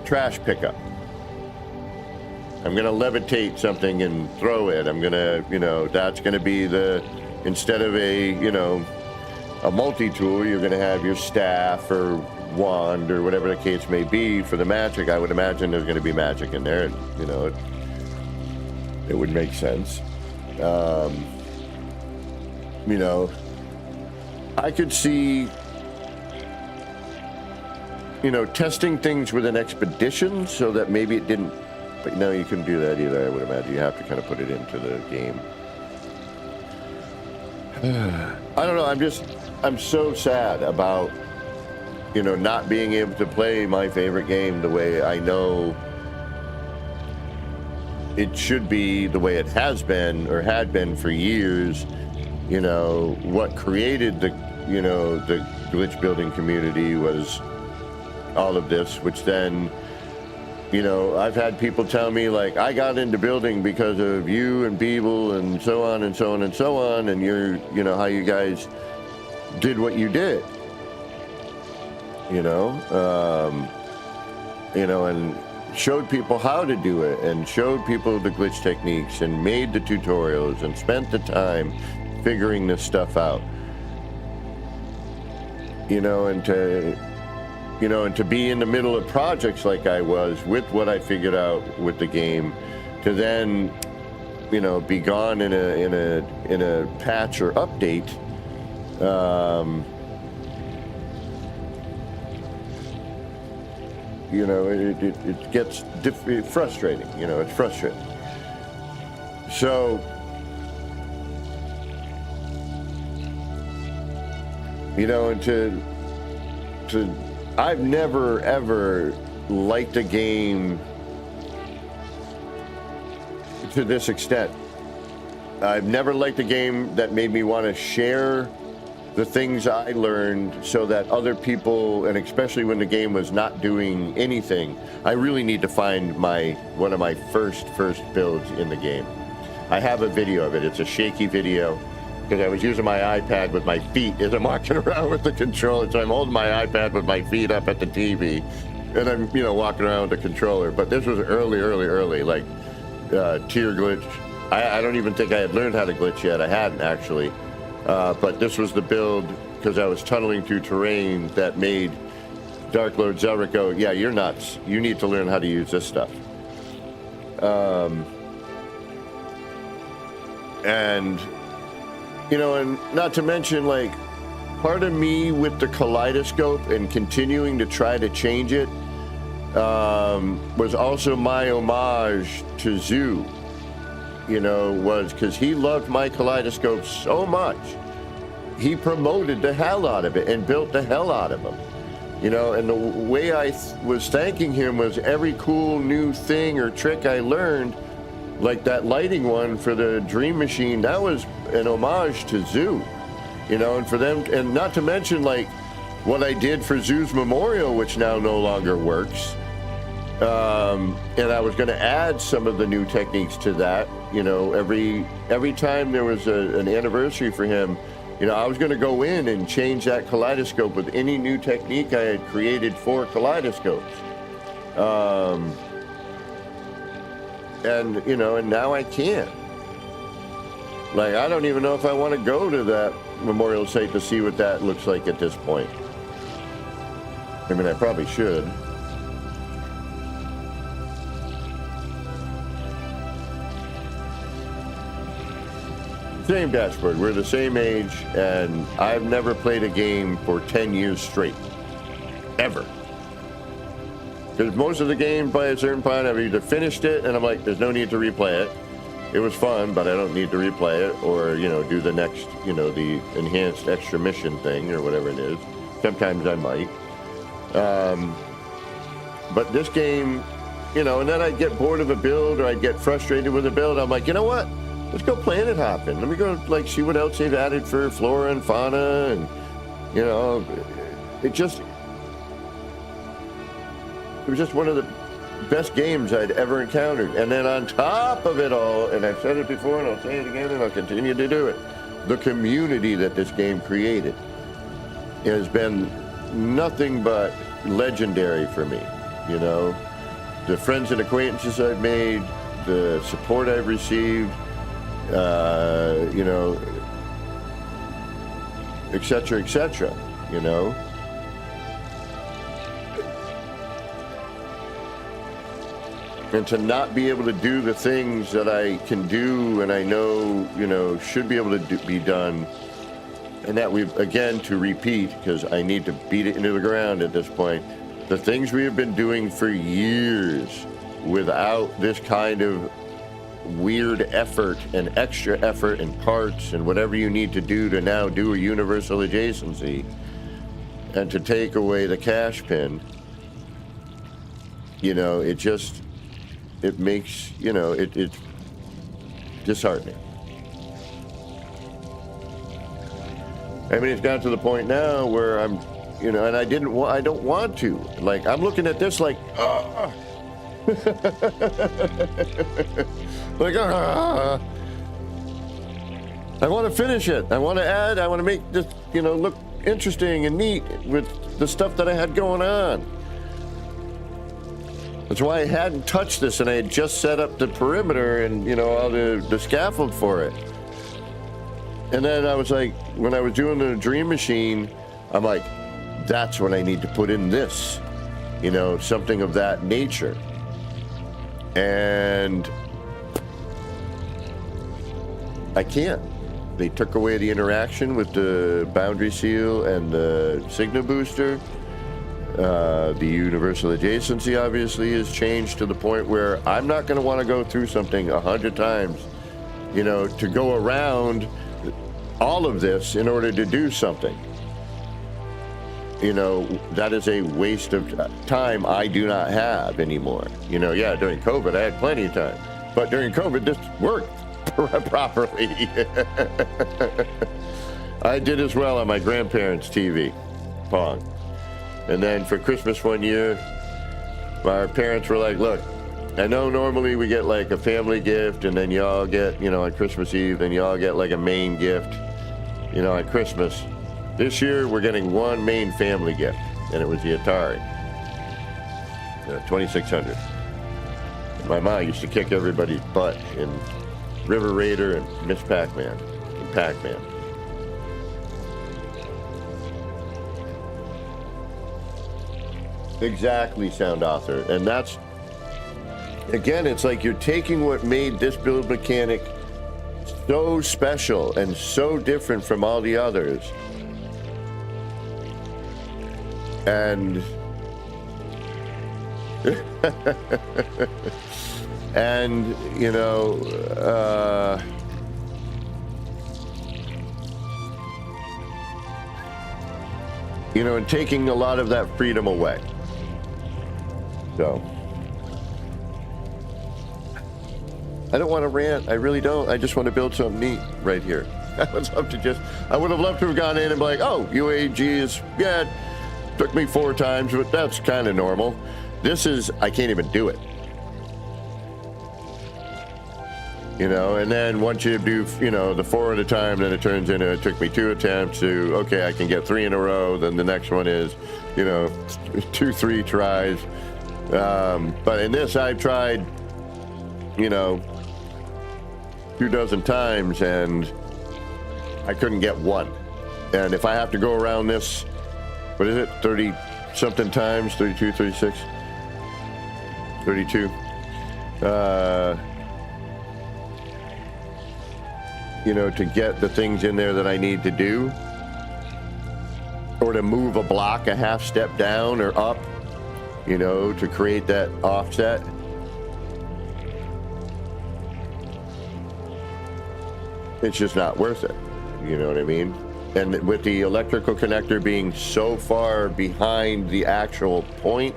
Trash pickup. I'm going to levitate something and throw it. I'm going to, that's going to be instead of a multi-tool, you're going to have your staff or wand or whatever the case may be. For the magic, I would imagine there's going to be magic in there. And, it would make sense. I could see, testing things with an expedition so that maybe it didn't. But no, you couldn't do that either, I would imagine. You have to kind of put it into the game. I don't know, I'm so sad about, not being able to play my favorite game the way I know it should be, the way it has been, or had been for years. What created the glitch building community was all of this, which then... I've had people tell me, like, I got into building because of you and Beeble and so on and so on and so on, and how you guys did what you did. And showed people how to do it, and showed people the glitch techniques, and made the tutorials, and spent the time figuring this stuff out. And to be in the middle of projects like I was with what I figured out with the game, to then, be gone in a patch or update, it gets frustrating. It's frustrating. So, and to I've never, ever liked a game to this extent. I've never liked a game that made me want to share the things I learned so that other people, and especially when the game was not doing anything, I really need to find one of my first builds in the game. I have a video of it. It's a shaky video, because I was using my iPad with my feet as I'm walking around with the controller. So I'm holding my iPad with my feet up at the TV, and I'm, walking around with the controller. But this was early, like tier glitch I don't even think I had learned how to glitch yet. I hadn't, actually. But this was the build, because I was tunneling through terrain, that made Dark Lord Zelric go, yeah, you're nuts. You need to learn how to use this stuff. And, you know, and not to mention, like, part of me with the kaleidoscope and continuing to try to change it was also my homage to Zoo. You know, was because he loved my kaleidoscope so much. He promoted the hell out of it and built the hell out of them. You know, and the way I was thanking him was every cool new thing or trick I learned, like that lighting one for the Dream Machine, that was an homage to Zoo. You know, and for them, and not to mention, like, what I did for Zoo's Memorial, which now no longer works. And I was going to add some of the new techniques to that. You know, every time there was an anniversary for him, you know, I was going to go in and change that kaleidoscope with any new technique I had created for kaleidoscopes. And, you know, and now I can't. Like, I don't even know if I want to go to that memorial site to see what that looks like at this point. I mean, I probably should. Same dashboard. We're the same age, and I've never played a game for 10 years straight. Ever. Because most of the games by a certain point, I've either finished it, and I'm like, there's no need to replay it. It was fun, but I don't need to replay it, or, you know, do the next, you know, the enhanced extra mission thing, or whatever it is. Sometimes I might. But this game, you know, and then I'd get bored of a build, or I'd get frustrated with a build. I'm like, you know what? Let's go planet hopping. Let me go, like, see what else they've added for flora and fauna, and, you know, it was just one of the best games I'd ever encountered. And then on top of it all, and I've said it before, and I'll say it again, and I'll continue to do it, the community that this game created has been nothing but legendary for me. You know, the friends and acquaintances I've made, the support I've received, you know, et cetera, you know. And to not be able to do the things that I can do and I know, you know, should be able to be done. And that we've, again, to repeat, because I need to beat it into the ground at this point, the things we have been doing for years without this kind of weird effort and extra effort and parts and whatever you need to do to now do a universal adjacency and to take away the cash pin, you know, it makes, you know, it's disheartening. I mean, it's gotten to the point now where I'm, you know, and I don't want to. Like, I'm looking at this like, like, I want to finish it. I want to add, I want to make this, you know, look interesting and neat with the stuff that I had going on. That's why I hadn't touched this, and I had just set up the perimeter and, you know, all the scaffold for it. And then I was like, when I was doing the Dream Machine, I'm like, that's when I need to put in this, you know, something of that nature. And I can't. They took away the interaction with the boundary seal and the signal booster. The universal adjacency obviously has changed to the point where I'm not going to want to go through something 100 times, you know, to go around all of this in order to do something. You know, that is a waste of time I do not have anymore. You know, yeah, during COVID, I had plenty of time. But during COVID, this worked properly. I did as well on my grandparents' TV, Pong. And then for Christmas one year, my parents were like, look, I know normally we get like a family gift, and then you all get, you know, on Christmas Eve, then you all get like a main gift, you know, on Christmas. This year, we're getting one main family gift, and it was the Atari, 2600. My mom used to kick everybody's butt in River Raider and Miss Pac-Man and Pac-Man. Exactly, Sound Author. And that's, again, it's like you're taking what made this build mechanic so special and so different from all the others, and and you know, and taking a lot of that freedom away. So I don't want to rant. I really don't. I just want to build something neat right here. I would have loved to have gone in and be like, oh, A.P.G is, yeah, it took me 4 times, but that's kind of normal. This is, I can't even do it. You know, and then once you do, you know, the 4 at a time, then it turns into, it took me 2 attempts to, okay, I can get 3 in a row. Then the next one is, you know, 2, 3 tries. But in this, I've tried, you know, 2 dozen times and I couldn't get 1. And if I have to go around this, what is it, 30 something times, 32, 36, 32, you know, to get the things in there that I need to do, or to move a block a half step down or up, you know, to create that offset. It's just not worth it. You know what I mean? And with the electrical connector being so far behind the actual point,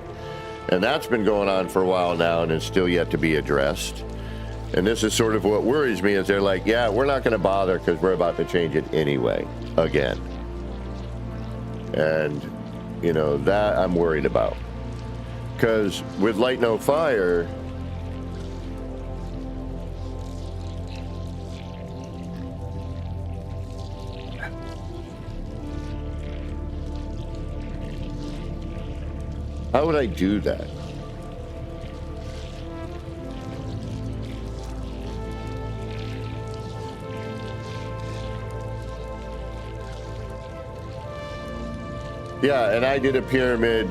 and that's been going on for a while now and it's still yet to be addressed. And this is sort of what worries me, is they're like, yeah, we're not going to bother because we're about to change it anyway, again. And, you know, that I'm worried about. Because with Light No Fire, how would I do that? Yeah, and I did a pyramid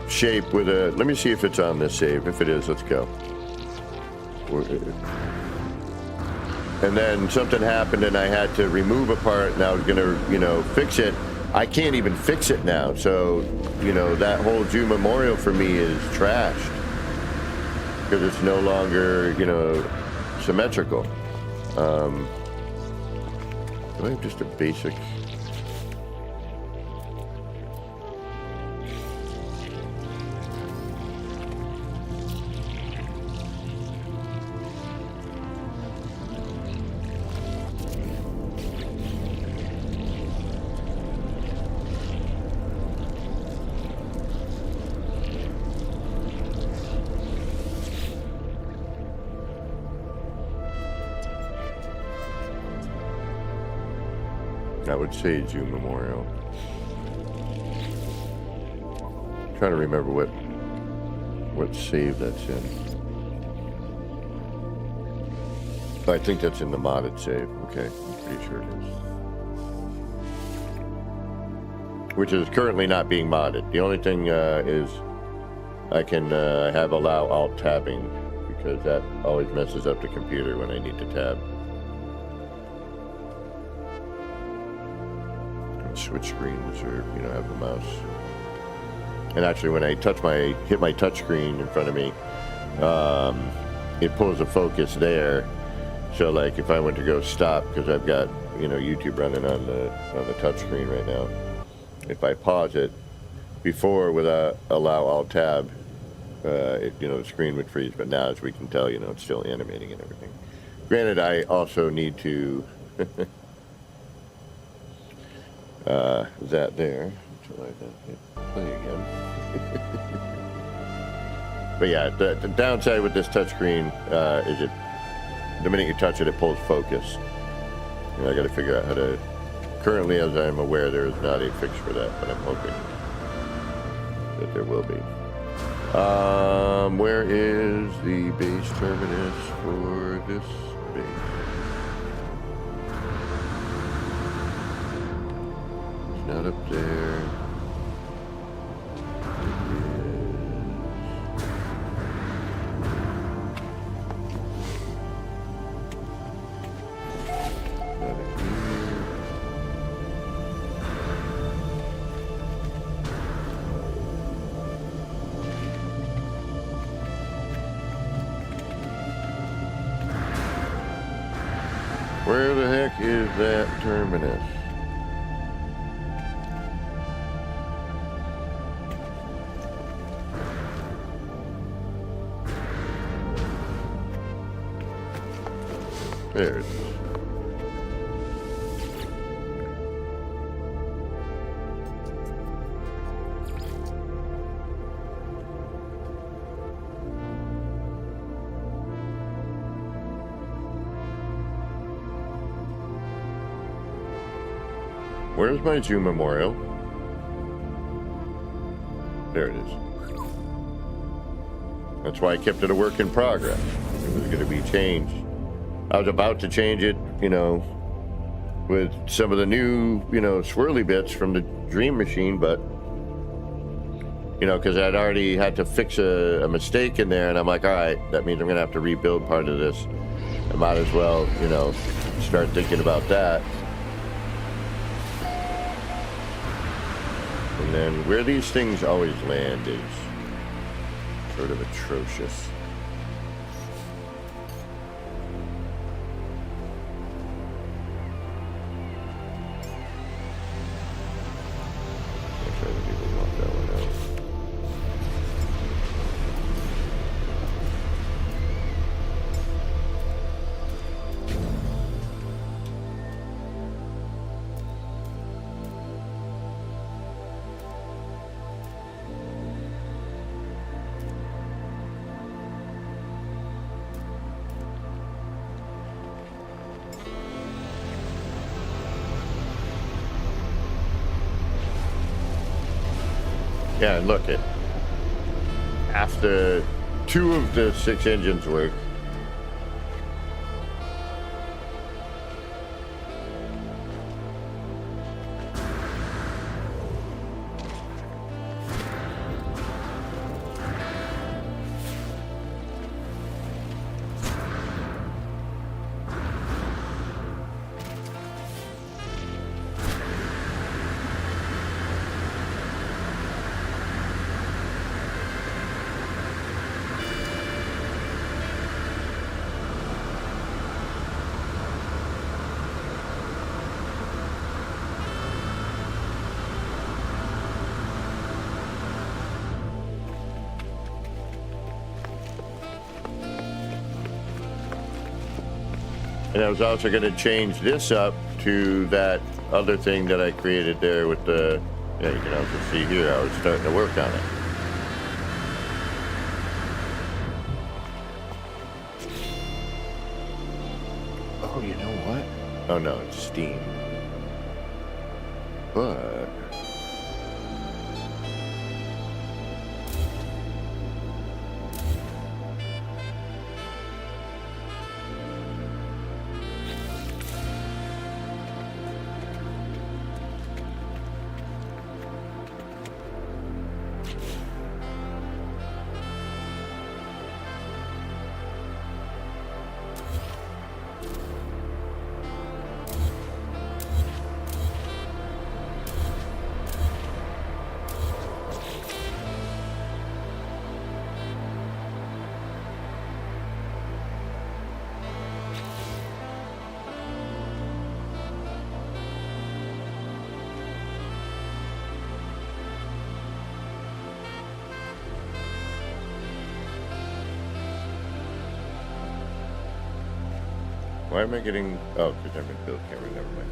shape with a, let me see if it's on this save. If it is, let's go. And then something happened and I had to remove a part and I was gonna, you know, fix it. I can't even fix it now. So, you know, that whole Jew memorial for me is trashed because it's no longer, you know, symmetrical. Do I have just a basic? I would say Jew Memorial. I'm trying to remember what save that's in. I think that's in the modded save. Okay, I'm pretty sure it is. Which is currently not being modded. The only thing is I can have allow alt tabbing because that always messes up the computer when I need to tab. Switch screens, or you know, have the mouse. And actually, when I hit my touch screen in front of me, it pulls a focus there. So like if I went to go stop, because I've got, you know, YouTube running on the touch screen right now. If I pause it before with a allow alt tab, you know, the screen would freeze. But now, as we can tell, you know, it's still animating and everything. Granted, I also need to. That there until I then hit play again. But yeah, the downside with this touchscreen is it, the minute you touch it, it pulls focus. And I got to figure out how to. Currently, as I'm aware, there is not a fix for that, but I'm hoping that there will be. Where is the base terminus for this? be. It's not up there. Where the heck is that terminus? There it is. Where's my zoo memorial? There it is. That's why I kept it a work in progress. It was going to be changed. I was about to change it, you know, with some of the new, you know, swirly bits from the Dream Machine, but, you know, because I'd already had to fix a mistake in there, and I'm like, all right, that means I'm going to have to rebuild part of this. I might as well, you know, start thinking about that. And then where these things always land is sort of atrocious. Make sure I didn't even lock that one out. Yeah, and look, after 2 of the 6 engines work, and I was also going to change this up to that other thing that I created there with the, yeah, you can also see here, I was starting to work on it. Oh, you know what? Oh no, it's Steam. But why am I getting... Oh, because I'm in build camera, never mind.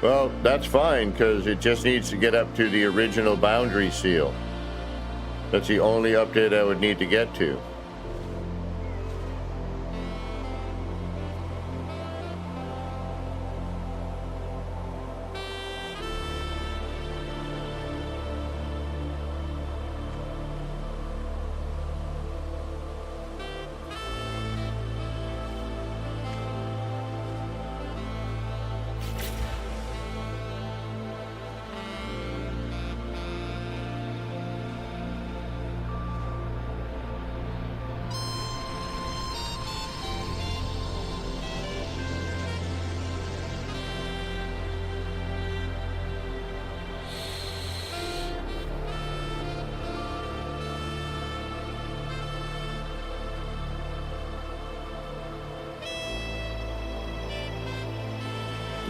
Well, that's fine, because it just needs to get up to the original boundary seal. That's the only update I would need to get to.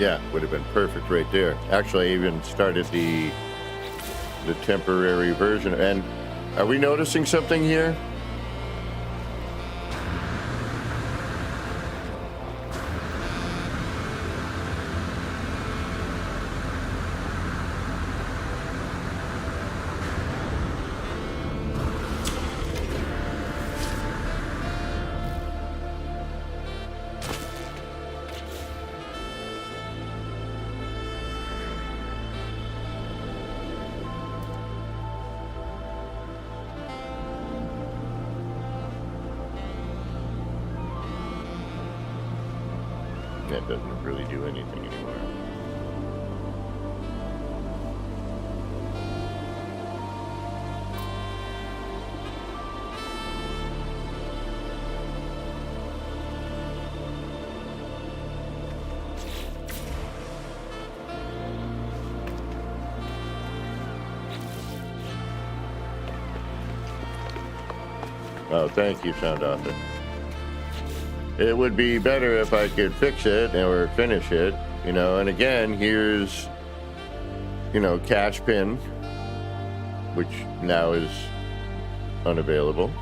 Yeah, would have been perfect right there. Actually, I even started the temporary version. And are we noticing something here? That doesn't really do anything anymore. Oh, thank you, Sound Author. It would be better if I could fix it or finish it, you know. And again, here's, you know, cache pin, which now is unavailable.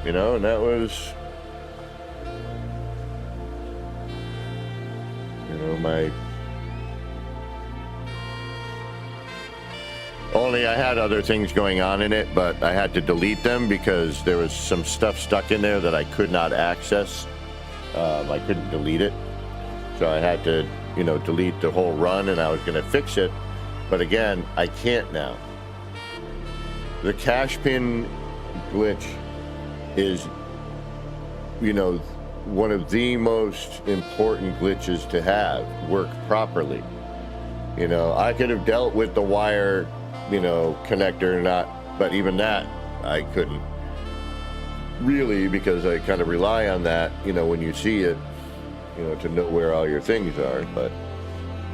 You know, and that was, you know, my, only I had other things going on in it, but I had to delete them because there was some stuff stuck in there that I could not access. I couldn't delete it. So I had to, you know, delete the whole run, and I was going to fix it. But again, I can't now. The cache pin glitch is, you know, one of the most important glitches to have work properly. You know, I could have dealt with the wire, you know, connector, not, but even that I couldn't really, because I kind of rely on that, you know, when you see it, you know, to know where all your things are. But,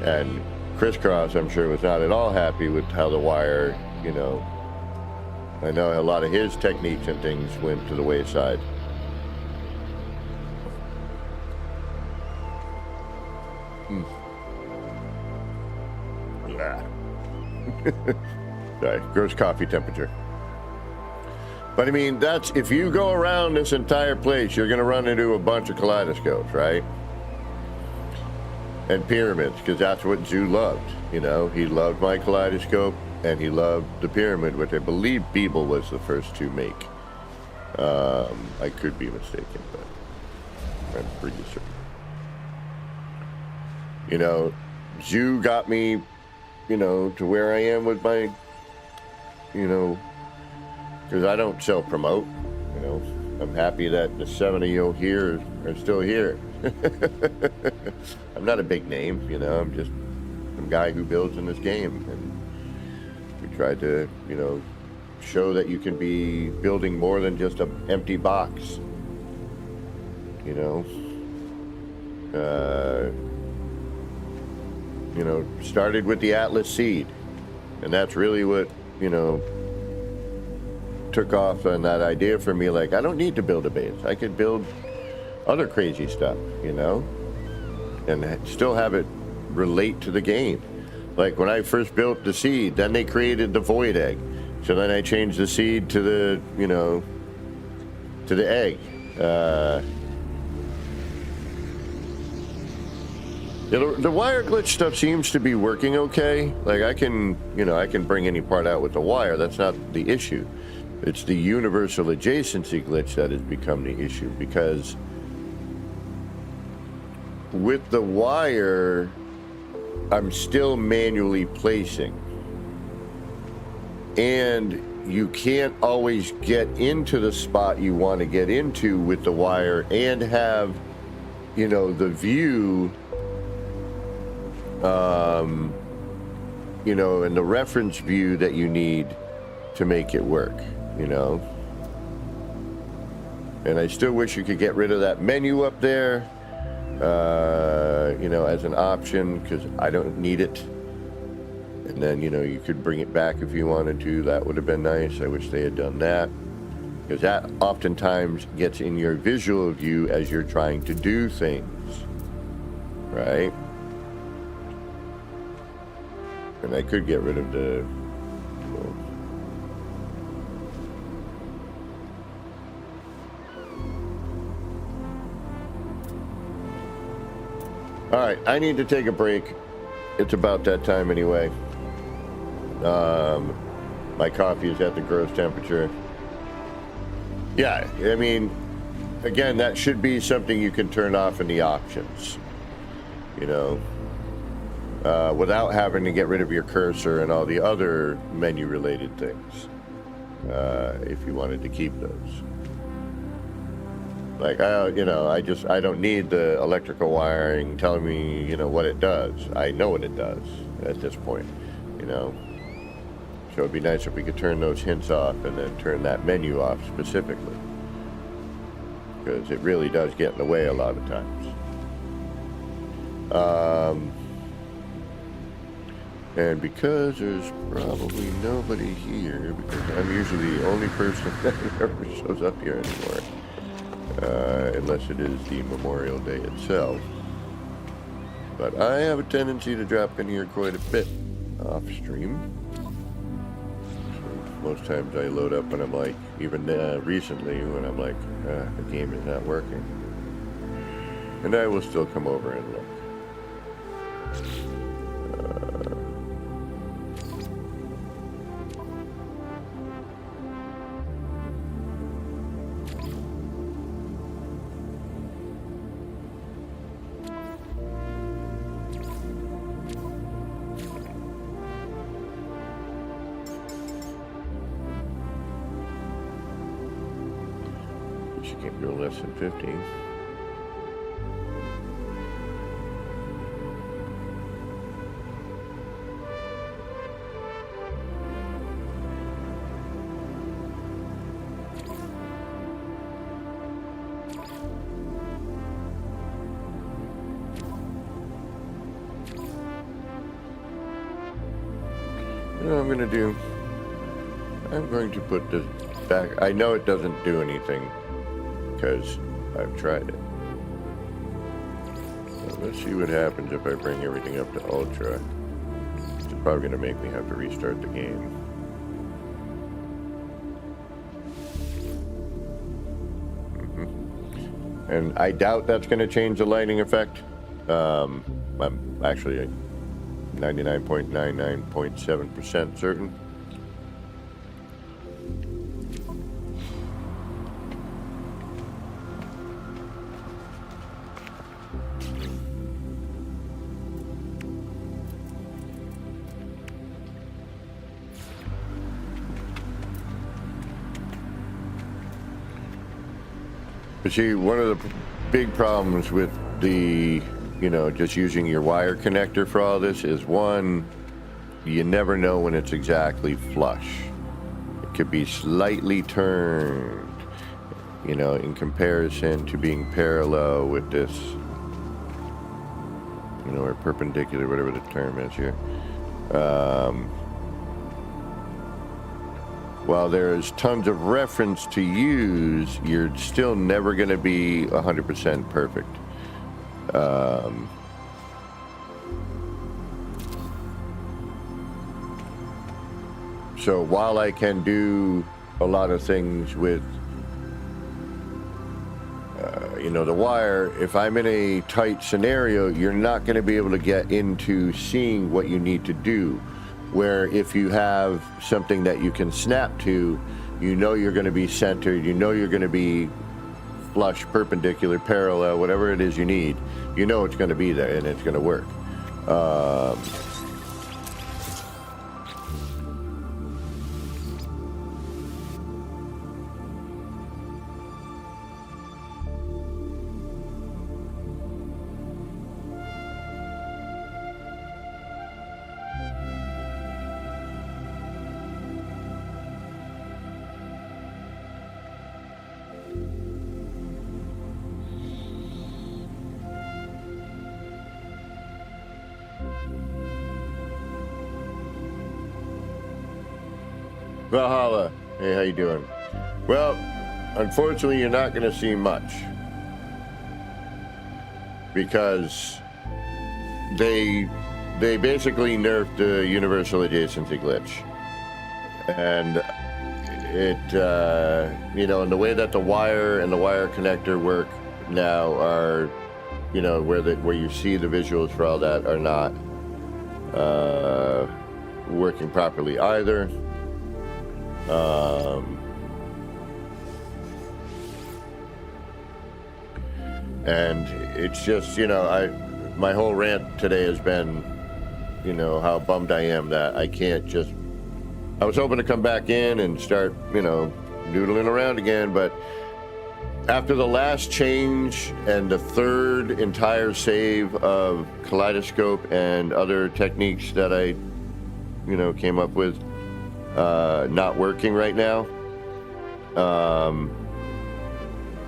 and Crisscross, I'm sure, was not at all happy with how the wire, you know, I know a lot of his techniques and things went to the wayside. Sorry, gross coffee temperature. But I mean, that's, if you go around this entire place, you're going to run into a bunch of kaleidoscopes, right? And pyramids, because that's what Zoo loved. You know, he loved my kaleidoscope, and he loved the pyramid, which I believe Beeble was the first to make. I could be mistaken, but I'm pretty certain. You know, Zoo got me, you know, to where I am with my, you know, because I don't self-promote, you know. I'm happy that the 7 of you here are still here. I'm not a big name, you know, I'm just some guy who builds in this game. And we tried to, you know, show that you can be building more than just an empty box. You know, started with the Atlas seed, and that's really what, you know, took off on that idea for me. Like, I don't need to build a base. I could build other crazy stuff, you know, and still have it relate to the game. Like when I first built the seed, then they created the void egg. So then I changed the seed to the, you know, to the egg. The wire glitch stuff seems to be working okay. Like I can, you know, I can bring any part out with the wire. That's not the issue. It's the universal adjacency glitch that has become the issue, because with the wire, I'm still manually placing. And you can't always get into the spot you want to get into with the wire and have, you know, the view, you know, and the reference view that you need to make it work, you know. And I still wish you could get rid of that menu up there, you know, as an option, because I don't need it. And then, you know, you could bring it back if you wanted to. That would have been nice. I wish they had done that, because that oftentimes gets in your visual view as you're trying to do things, right? And I could get rid of the... All right, I need to take a break. It's about that time anyway. My coffee is at the gross temperature. Yeah, I mean, again, that should be something you can turn off in the options, you know, without having to get rid of your cursor and all the other menu related things, if you wanted to keep those. Like, you know, I don't need the electrical wiring telling me, you know, what it does. I know what it does at this point, you know. So it'd be nice if we could turn those hints off and then turn that menu off specifically, because it really does get in the way a lot of times. And because there's probably nobody here, because I'm usually the only person that ever shows up here anymore. Unless it is the Memorial Day itself. But I have a tendency to drop in here quite a bit off stream. So most times I load up when I'm like, even recently when I'm like, the game is not working. And I will still come over and look. You can't go less than 15. You know what I'm going to do? I'm going to put this back. I know it doesn't do anything, because I've tried it. So let's see what happens if I bring everything up to Ultra. It's probably going to make me have to restart the game. And I doubt that's going to change the lighting effect. I'm actually 99.99.7% certain. But see, one of the big problems with the, you know, just using your wire connector for all this is, one, you never know when it's exactly flush. It could be slightly turned, you know, in comparison to being parallel with this, you know, or perpendicular, whatever the term is here. While there's tons of reference to use, you're still never going to be 100% perfect. So while I can do a lot of things with, you know, the wire, if I'm in a tight scenario, you're not going to be able to get into seeing what you need to do. Where if you have something that you can snap to, you know you're going to be centered, you know you're going to be flush, perpendicular, parallel, whatever it is you need, you know it's going to be there and it's going to work. Valhalla, hey, how you doing? Well, unfortunately, you're not going to see much because they basically nerfed the universal adjacency glitch, and it and the way that the wire and the wire connector work now are, where you see the visuals for all that are not working properly either. And it's just, my whole rant today has been, how bummed I am that I can't just, I was hoping to come back in and start, noodling around again, but after the last change and the third entire save of kaleidoscope and other techniques that I, came up with, not working right now,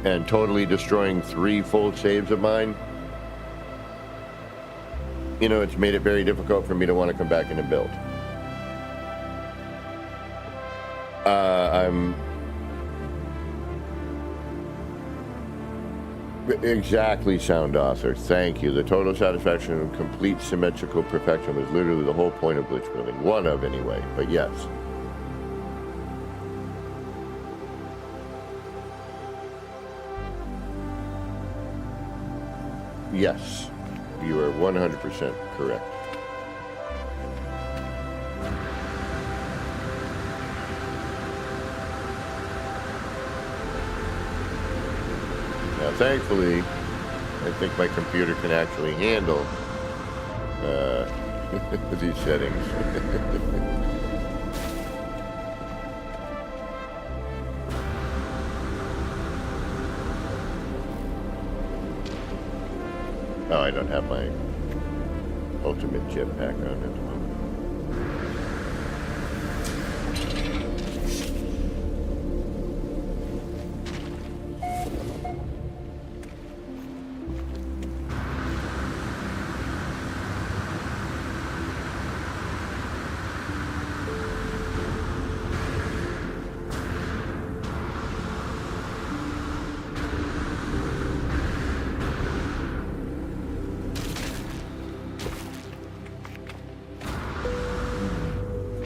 and totally destroying 3 full saves of mine, it's made it very difficult for me to want to come back in and build. I'm exactly, sound author. Thank you. The total satisfaction and complete symmetrical perfection was literally the whole point of glitch building. One of, anyway, but yes. Yes, you are 100% correct. Now, thankfully, I think my computer can actually handle these settings. Oh, I don't have my ultimate jetpack on at the moment.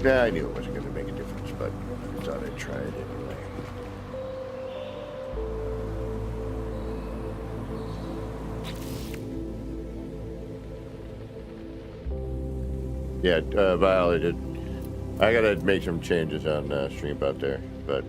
Nah, I knew it wasn't going to make a difference, but I thought I'd try it anyway. Yeah, Violet, I got to make some changes on stream out there, but...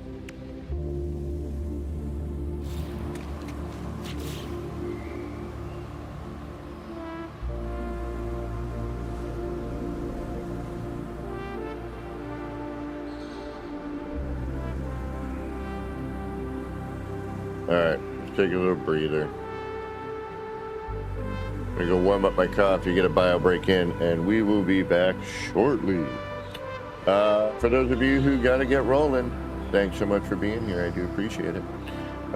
Alright, let's take a little breather. I'm gonna go warm up my coffee, get a bio break in, and we will be back shortly. For those of you who gotta get rolling, thanks so much for being here. I do appreciate it.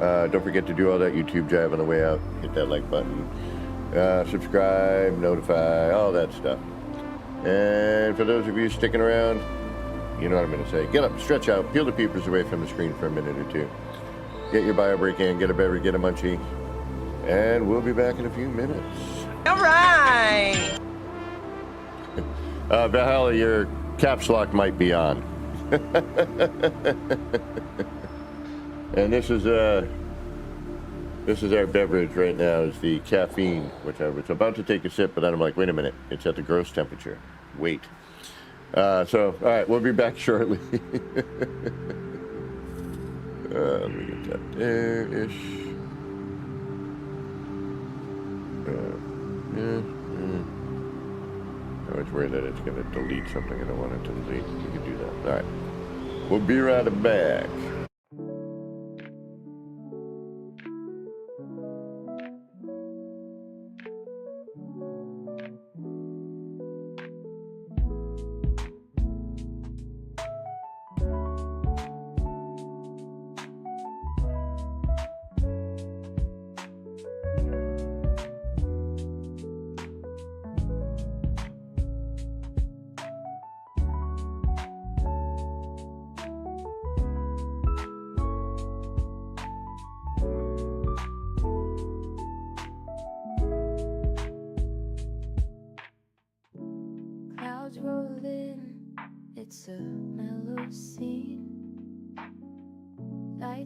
Don't forget to do all that YouTube jive on the way out. Hit that like button, subscribe, notify, all that stuff. And for those of you sticking around, you know what I'm gonna say. Get up, stretch out, peel the peepers away from the screen for a minute or two. Get your bio break in, get a beverage, get a munchie, and we'll be back in a few minutes. All right. Valhalla, your caps lock might be on. And this is our beverage right now, is the caffeine, which I was about to take a sip, but then I'm like, wait a minute, it's at the gross temperature. Wait. So, all right, we'll be back shortly. Let me get that there-ish. I was worried that it's going to delete something I don't want it to delete. We can do that. All right. We'll be right back.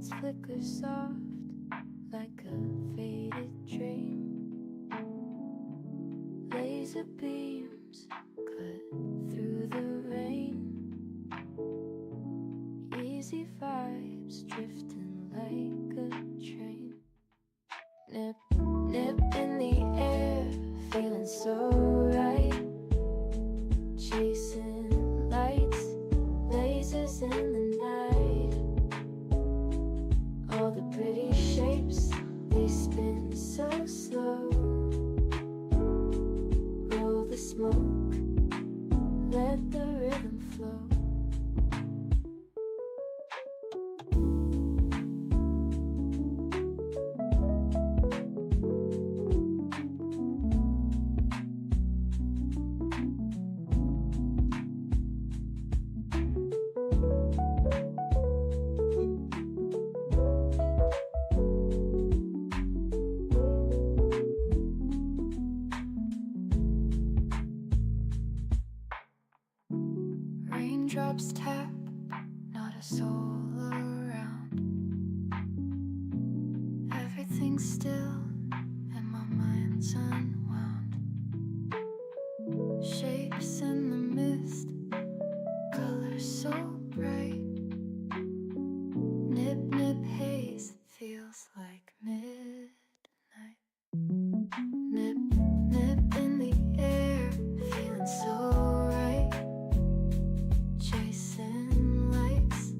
Lights flicker soft like a faded dream. Laser beams cut through the rain. Easy vibes drifting like a train. Nip, nip in the air, feeling so right. Chasing lights, lasers in the night. All the pretty shapes, they spin so slow. Roll the smoke, let the rhythm flow. Raindrops tap, not a soul around. Everything's still and my mind's unwound. Shapes in the mist, colors so bright. Nip, nip haze, feels like midnight. Nip, nip in the air, feeling so right. Chasing lights,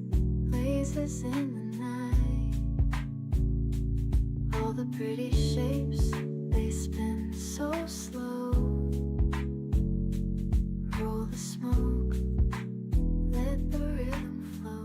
lasers in the night. All the pretty shapes, they spin so slow. Roll the smoke, let the rhythm flow.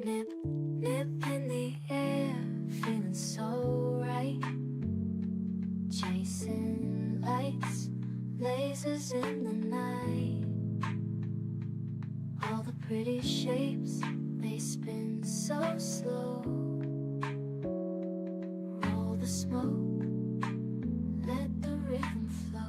Nip, nip in the air, feeling so right. Chasing lights, lasers in the night. All the pretty shapes, they spin so slow. Roll the smoke, let the rhythm flow.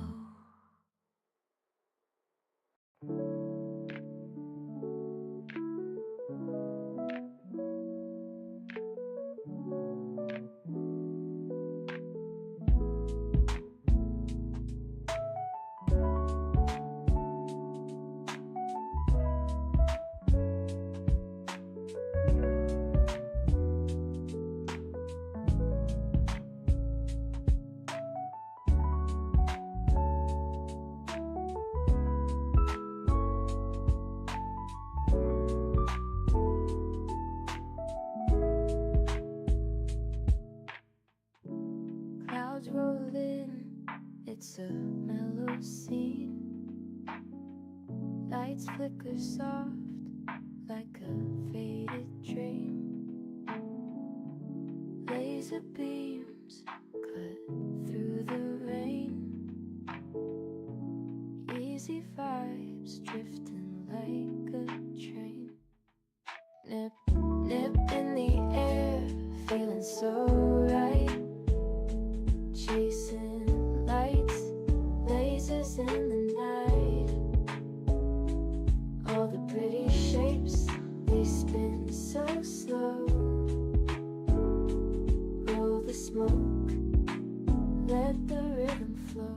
Clouds roll in, it's a mellow scene. Lights flicker soft like a faded dream. Laser beams cut through the rain. Easy vibes drifting like a train. Nip, nip in the air, feeling so right. Chasing lights, lasers in the night. All the pretty shapes, they spin so slow. Roll the smoke, let the rhythm flow.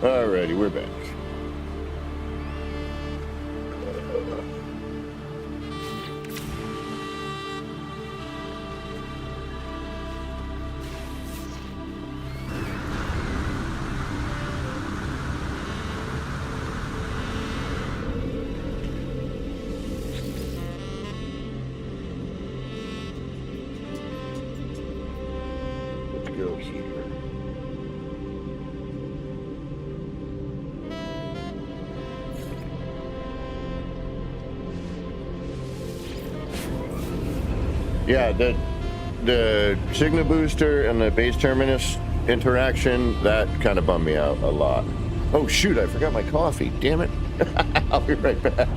Alrighty, we're back. Let's go here. Yeah, the signal booster and the base terminus interaction, that kind of bummed me out a lot. Oh shoot, I forgot my coffee. Damn it. I'll be right back.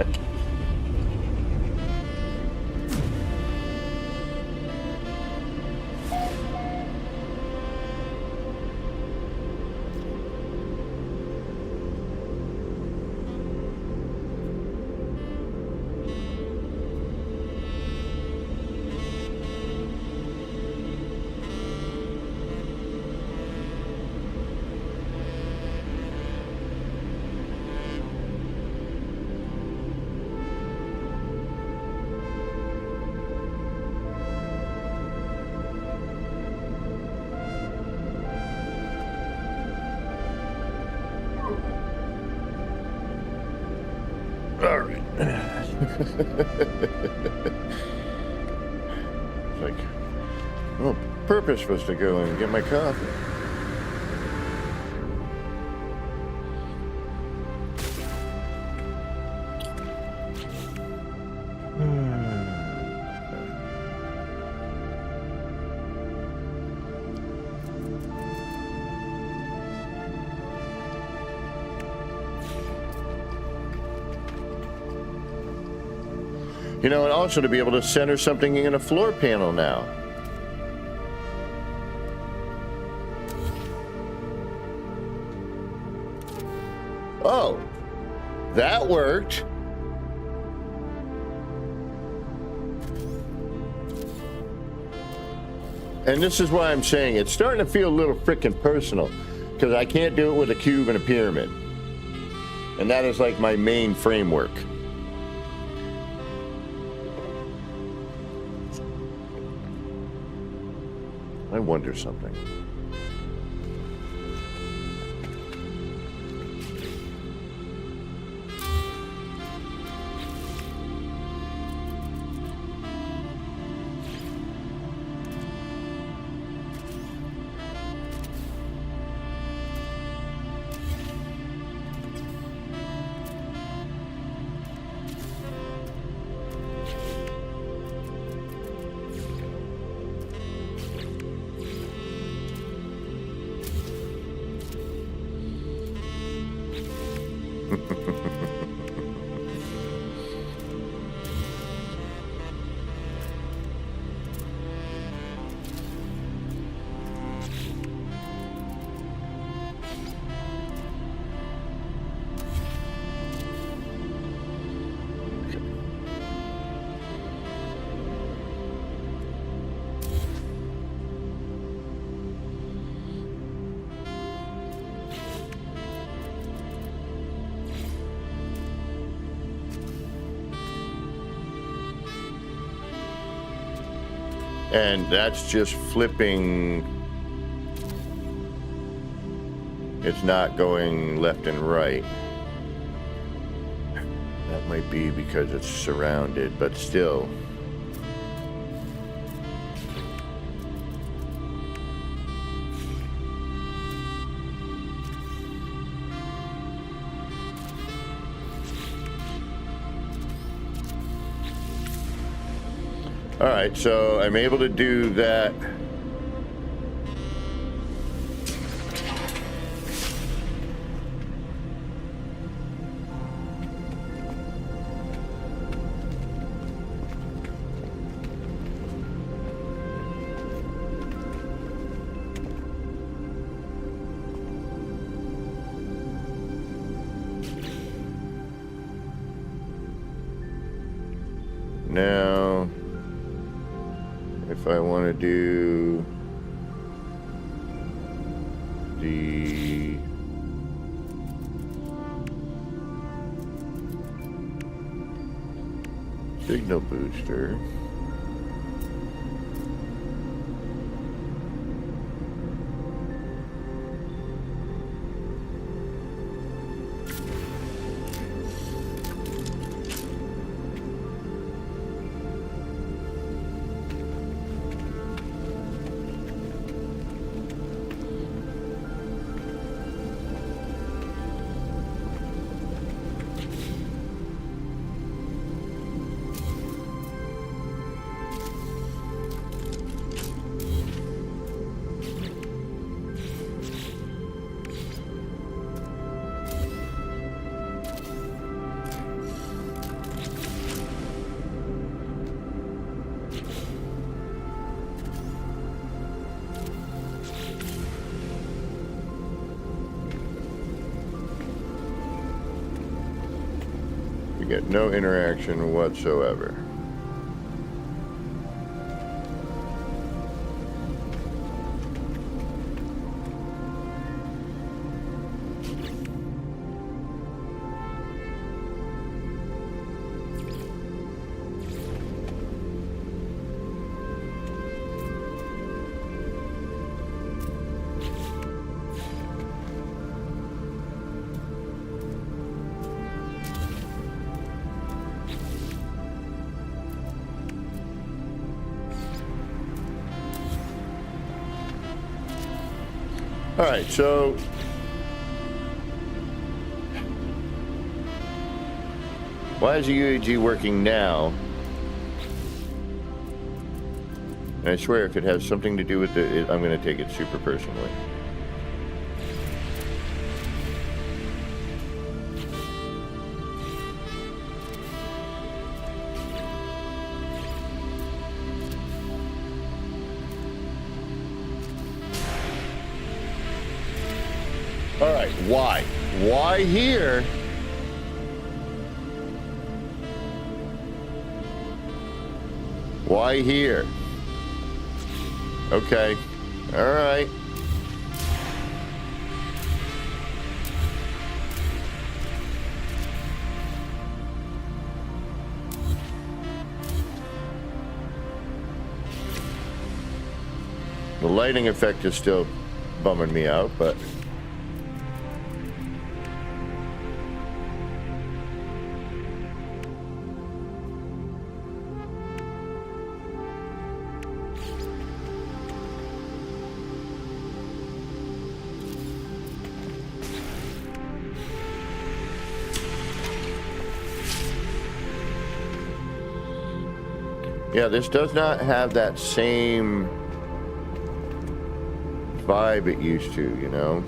All right. It's like, well, purpose was to go and get my coffee. You know, and also to be able to center something in a floor panel now. Oh, that worked. And this is why I'm saying it's starting to feel a little freaking personal, because I can't do it with a cube and a pyramid. And that is like my main framework. I wonder something. And that's just flipping. It's not going left and right. That might be because it's surrounded, but still. All right, so I'm able to do that. Now, if I want to do the signal booster, get no interaction whatsoever. All right, so why is the A.P.G working now? And I swear, if it has something to do with I'm going to take it super personally. All right, why? Why here? Why here? Okay. All right. The lighting effect is still bumming me out, but... yeah, this does not have that same vibe it used to, you know?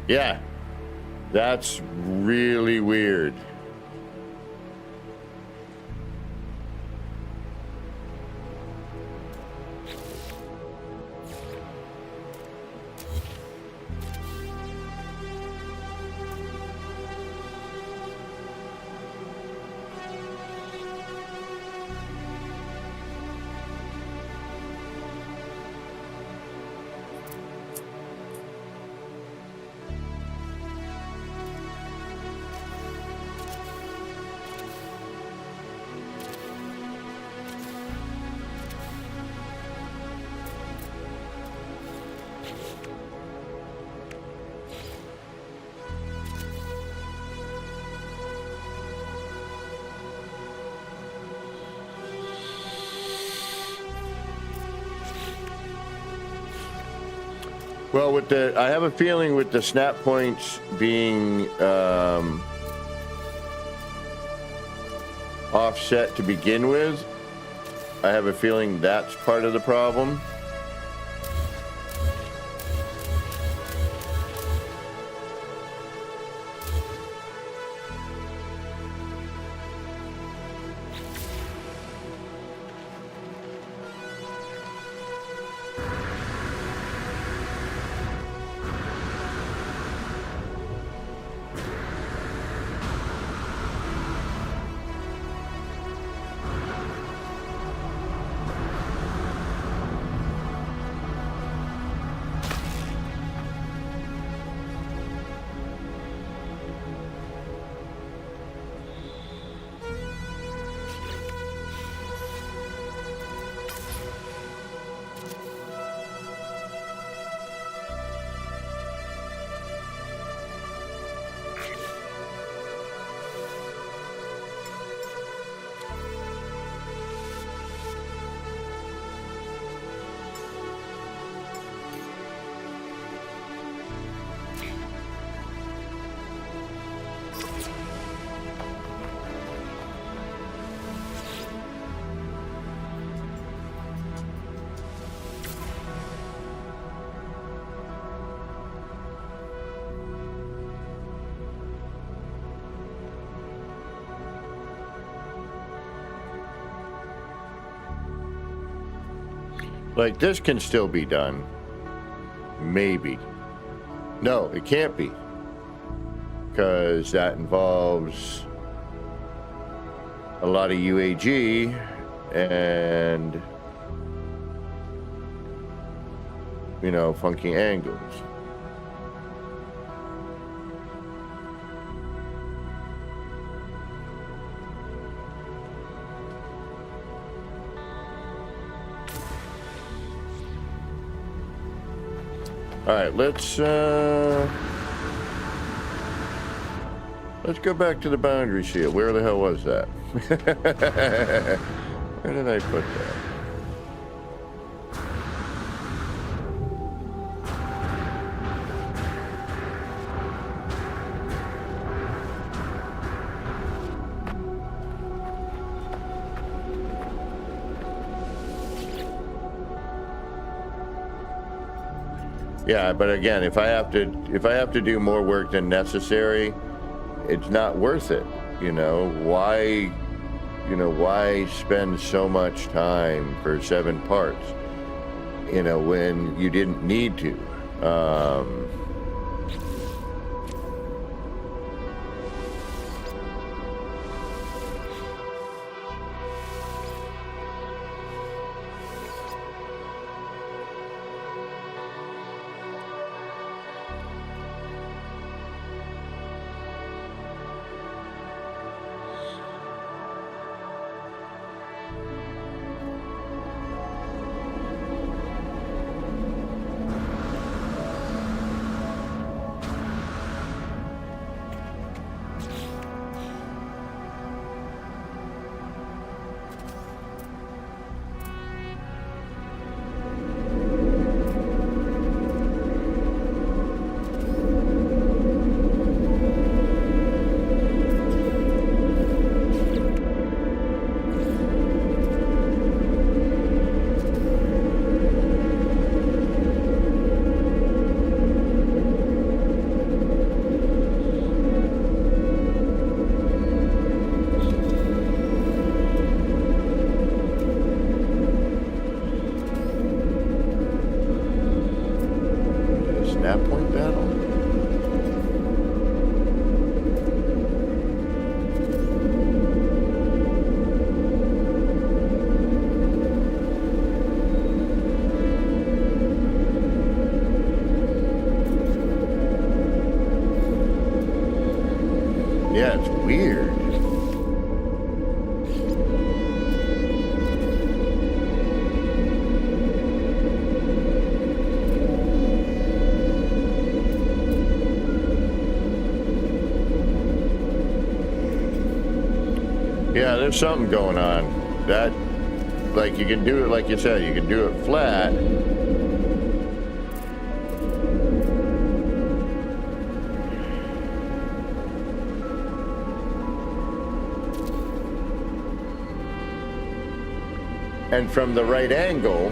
Yeah, that's really weird. Well, with the, I have a feeling with the snap points being offset to begin with, I have a feeling that's part of the problem. Like, this can still be done. Maybe. No, it can't be. Because that involves a lot of UAG and, you know, funky angles. All right, let's go back to the boundary shield. Where the hell was that? Where did I put that? Yeah, but again, if I have to do more work than necessary, it's not worth it. You know, why spend so much time for 7 parts, you know, when you didn't need to? Snap point battle? Yeah, it's weird. Yeah, there's something going on. That, like, you can do it, like you said, you can do it flat. And from the right angle,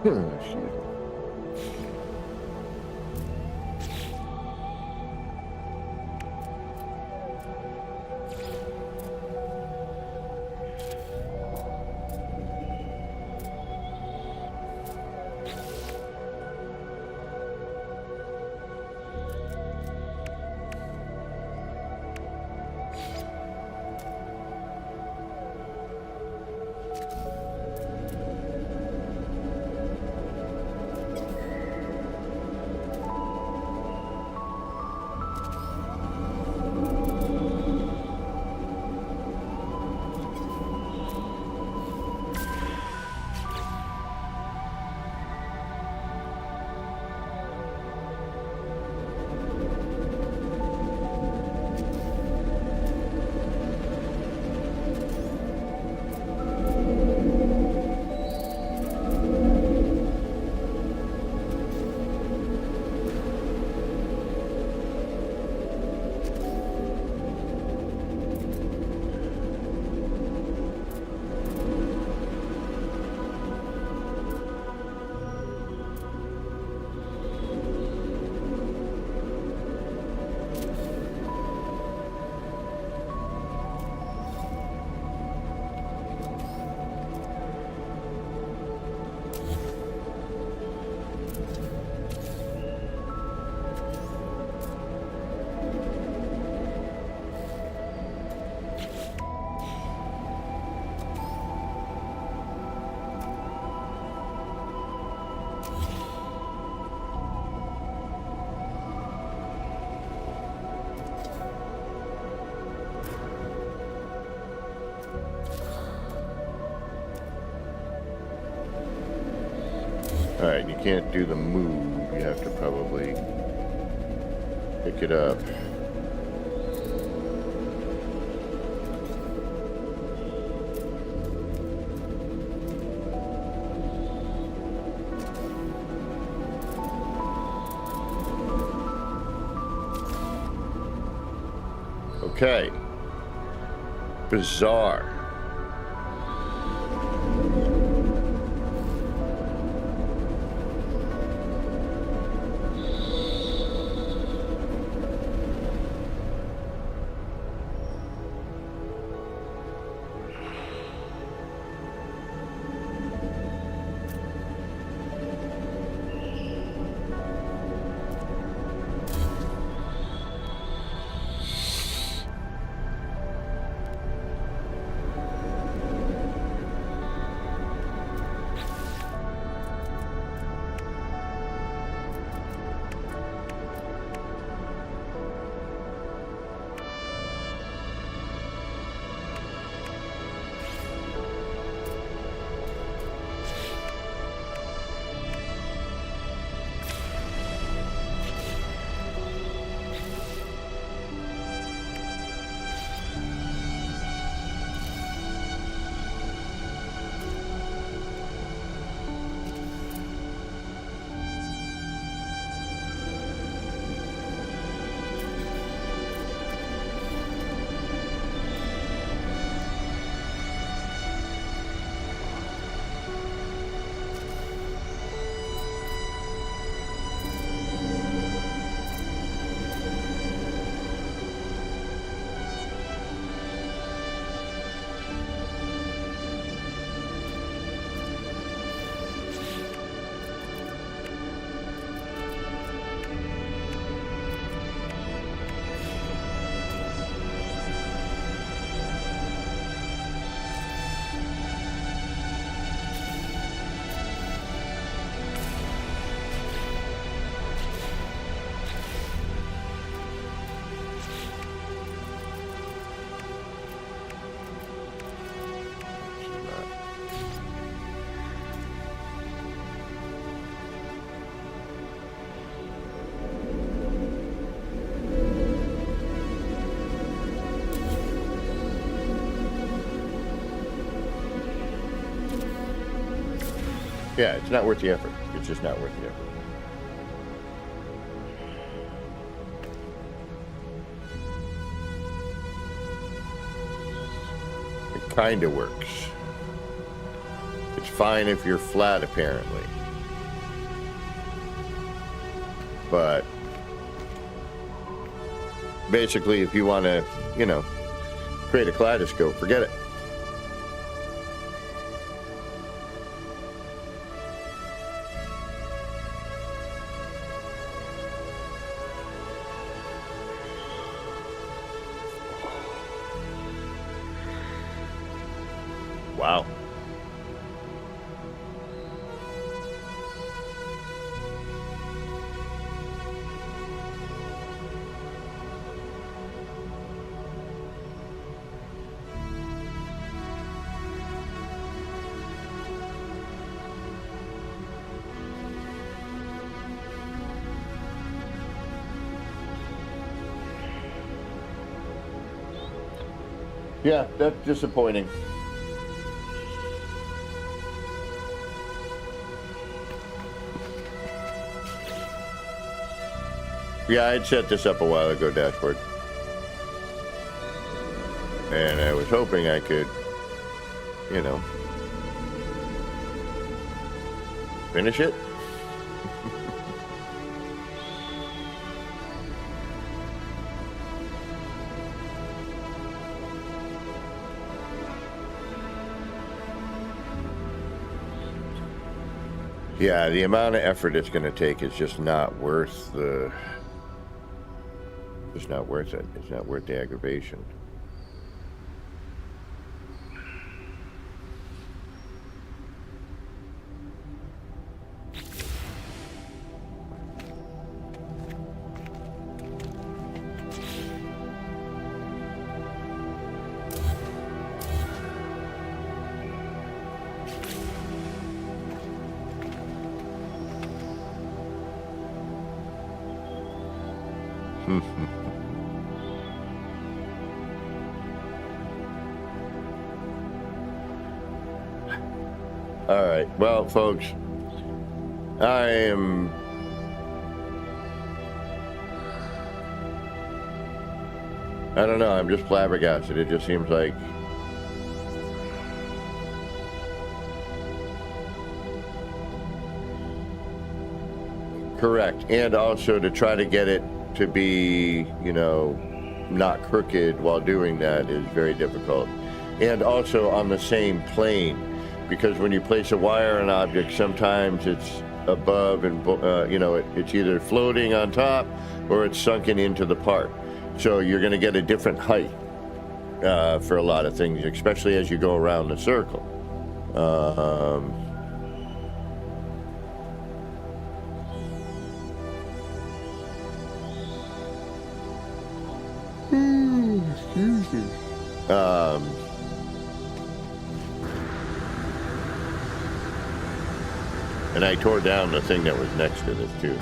excuse me. All right, you can't do the move. You have to probably pick it up. Okay. Bizarre. Yeah, it's not worth the effort. It's just not worth the effort. It kind of works. It's fine if you're flat, apparently. But basically, if you want to, you know, create a kaleidoscope, forget it. Wow. Yeah, that's disappointing. Yeah, I'd set this up a while ago, dashboard. And I was hoping I could, you know, finish it. Yeah, the amount of effort it's going to take is just not worth the... It's not worth it. It's not worth the aggravation. All right. Well, folks, I don't know. I'm just flabbergasted. It just seems like correct. And also to try to get it to be, you know, not crooked while doing that is very difficult. And also on the same plane. Because when you place a wire on an object, sometimes it's above and, you know, it's either floating on top or it's sunken into the part. So you're going to get a different height for a lot of things, especially as you go around the circle. Excuse me. And I tore down the thing that was next to this too.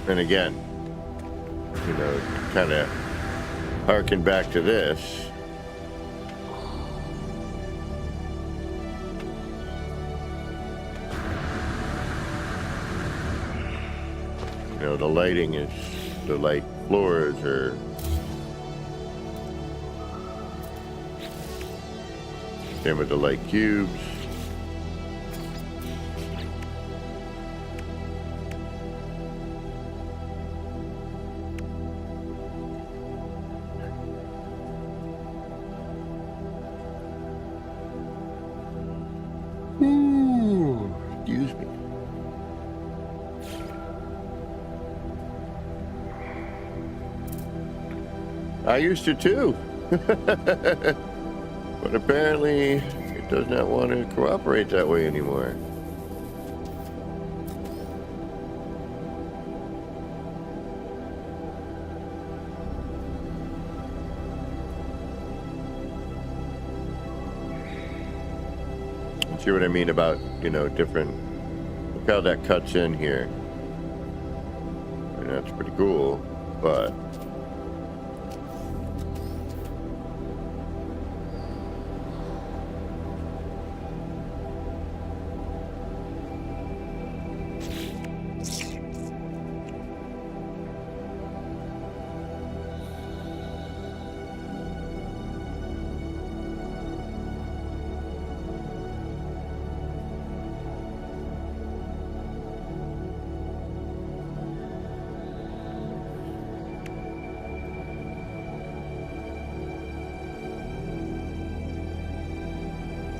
And again, you know, kind of harken back to this. You know, the lighting is, the light floors are same with the light cubes. Excuse me. I used to too. But apparently it does not want to cooperate that way anymore. See what I mean about, you know, different, look how that cuts in here. And that's pretty cool, but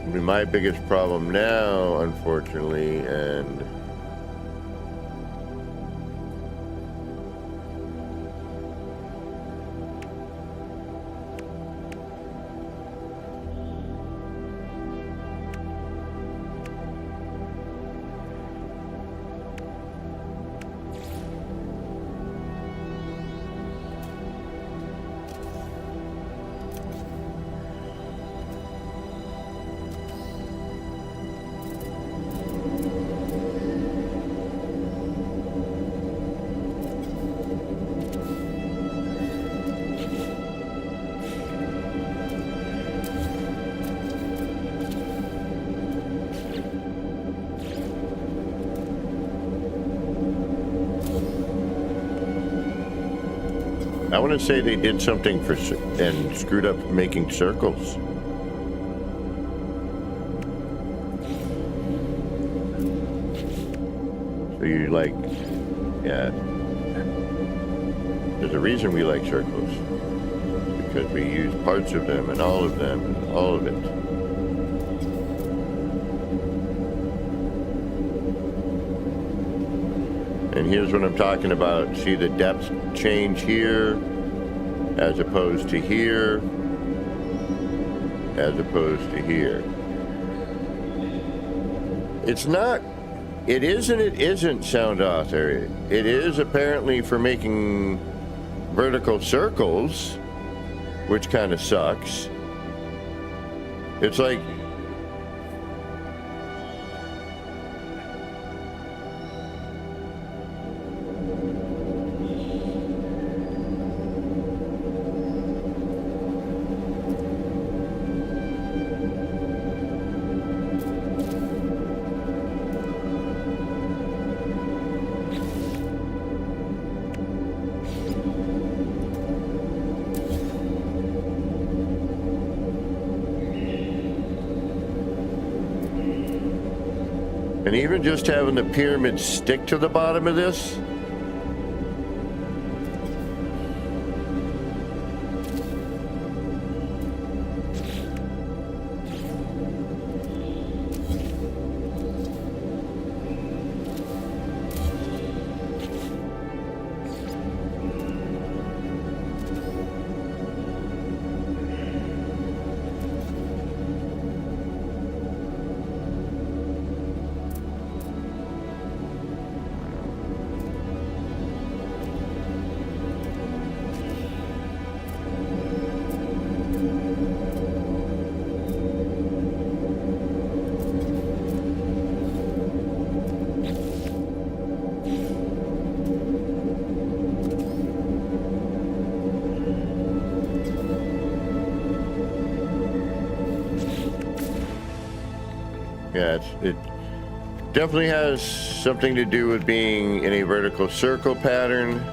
I mean, my biggest problem now, unfortunately, and I want to say they did something for and screwed up making circles. So you like, yeah. There's a reason we like circles. Because we use parts of them and all of them and all of it. And here's what I'm talking about. See the depth change here as opposed to here as opposed to here. It's not, it is and it isn't, Sound Author. It is apparently for making vertical circles, which kind of sucks. It's like, and even just having the pyramid stick to the bottom of this, yeah, it definitely has something to do with being in a vertical circle pattern.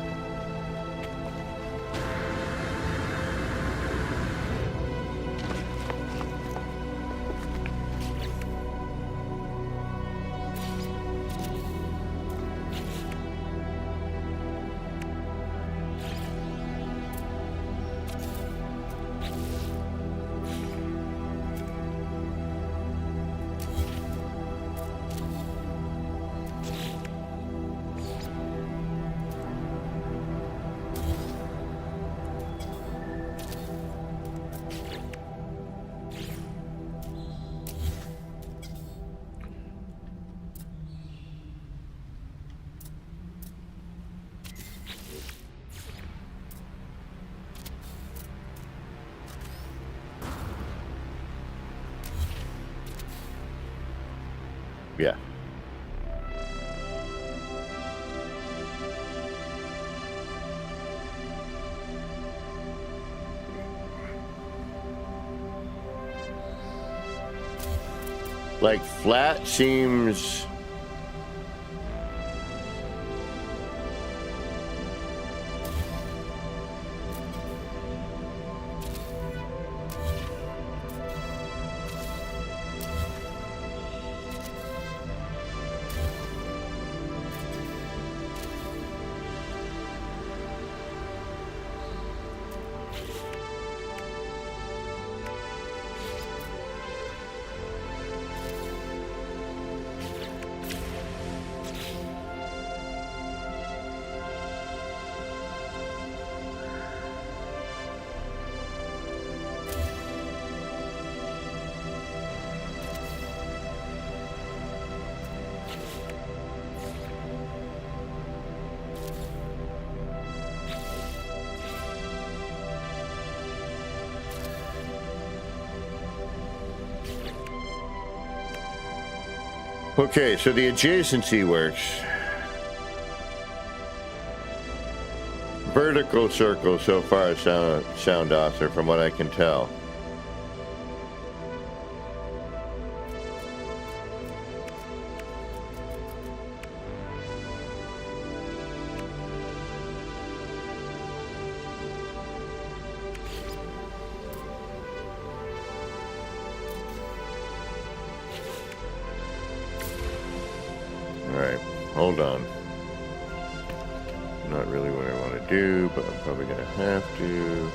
Yeah. Like flat seems... Okay, so the adjacency works. Vertical circle so far sound author from what I can tell. Alright, hold on. Not really what I want to do, but I'm probably going to have to.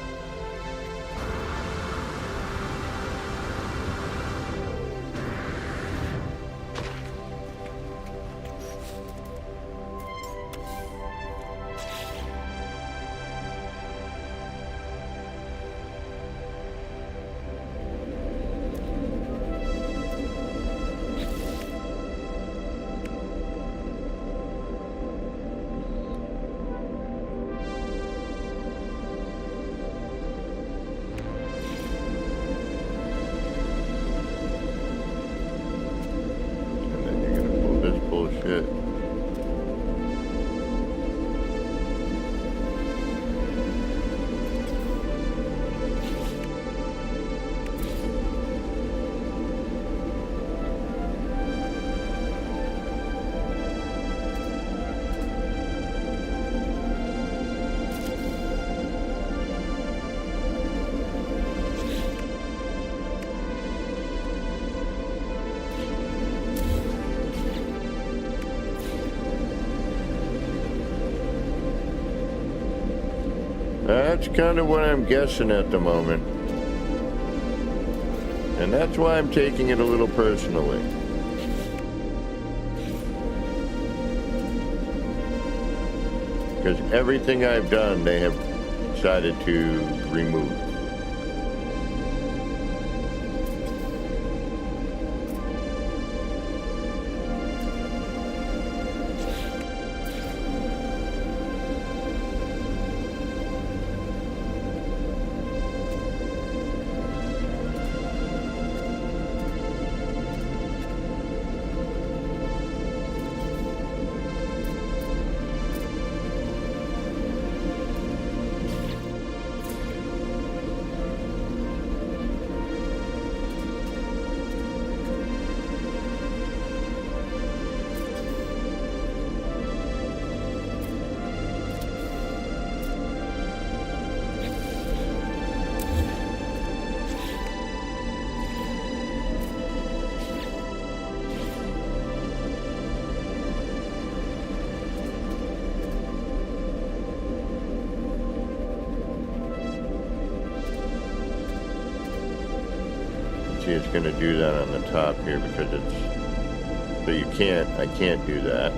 That's kind of what I'm guessing at the moment. And that's why I'm taking it a little personally. Because everything I've done, they have decided to remove. See, it's going to do that on the top here because it's, but you can't, I can't do that.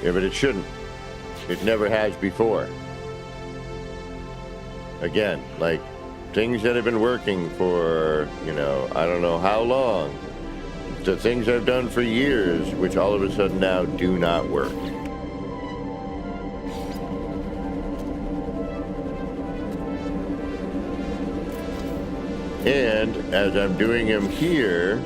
Yeah, but it shouldn't. It never has before. Again, like, things that have been working for, you know, I don't know how long, the things I've done for years, which all of a sudden now do not work. And as I'm doing them here,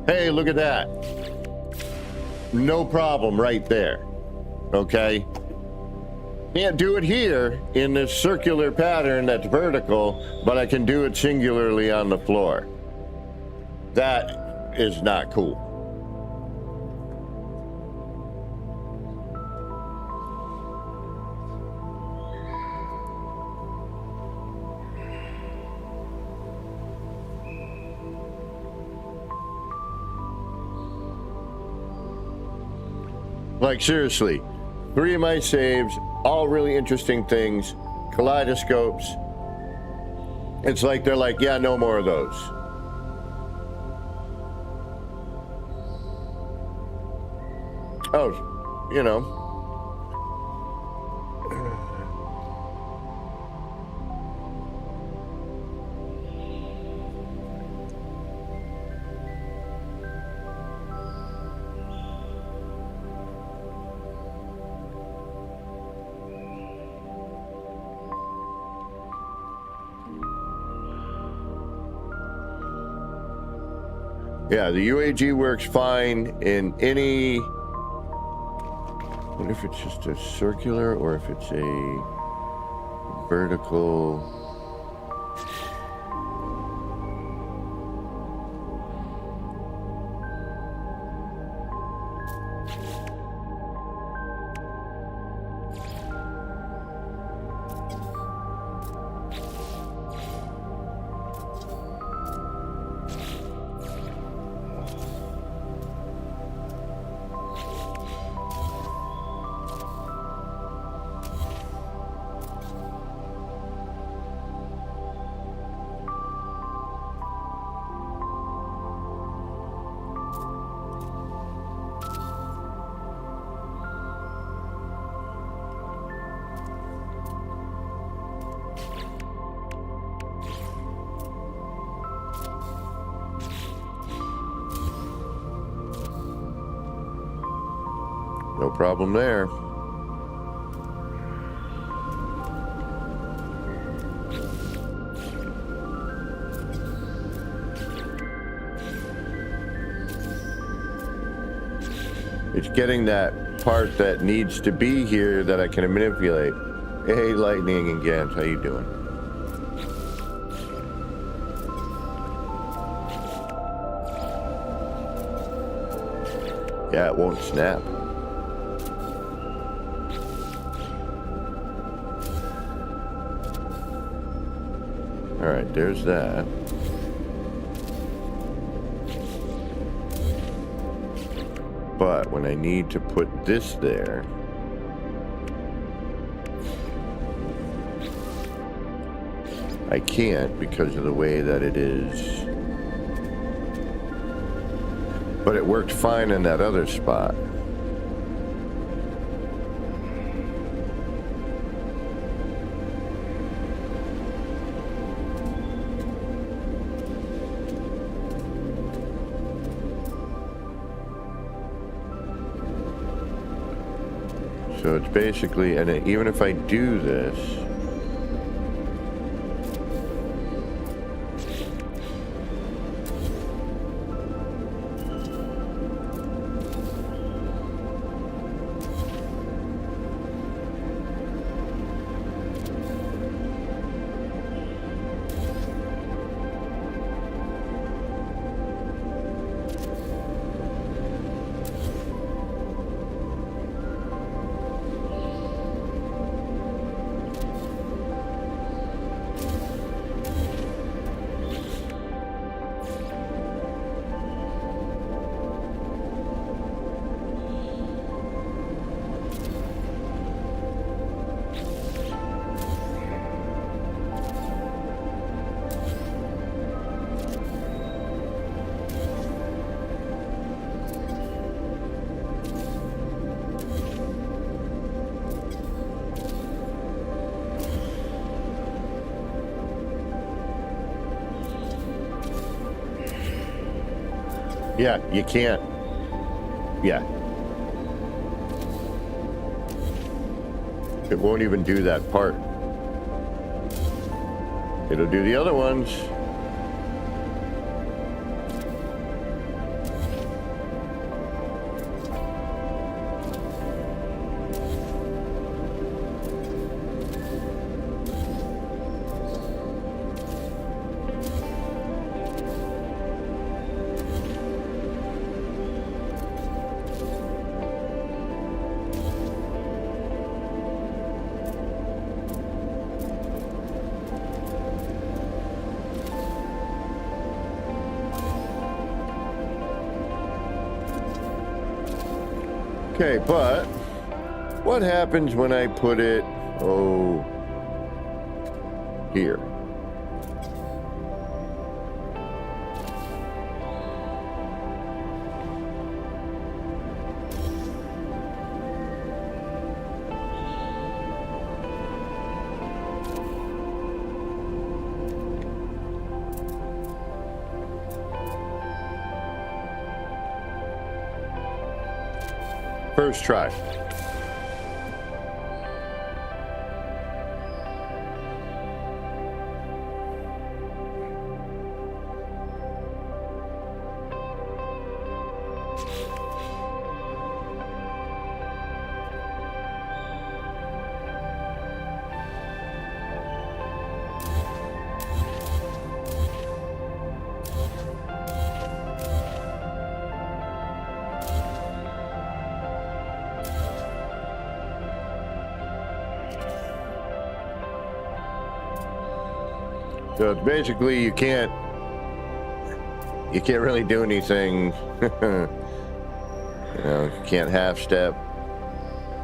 hey, look at that. No problem right there. Okay? Can't do it here in this circular pattern that's vertical, but I can do it singularly on the floor. That is not cool. Like, seriously, 3 of my saves, all really interesting things, kaleidoscopes. It's like they're like, yeah, no more of those. Oh, you know. Yeah, the UAG works fine in any... What if it's just a circular or if it's a vertical... No problem there. It's getting that part that needs to be here that I can manipulate. Hey, Lightning and Gans, how you doing? Yeah, it won't snap. All right, there's that. But when I need to put this there, I can't because of the way that it is. But it worked fine in that other spot. So it's basically, and even if I do this, Yeah, you can't. Yeah. It won't even do that part. It'll do the other ones. Okay, but what happens when I put it, here? First try. So it's basically you can't really do anything. You know, you can't half step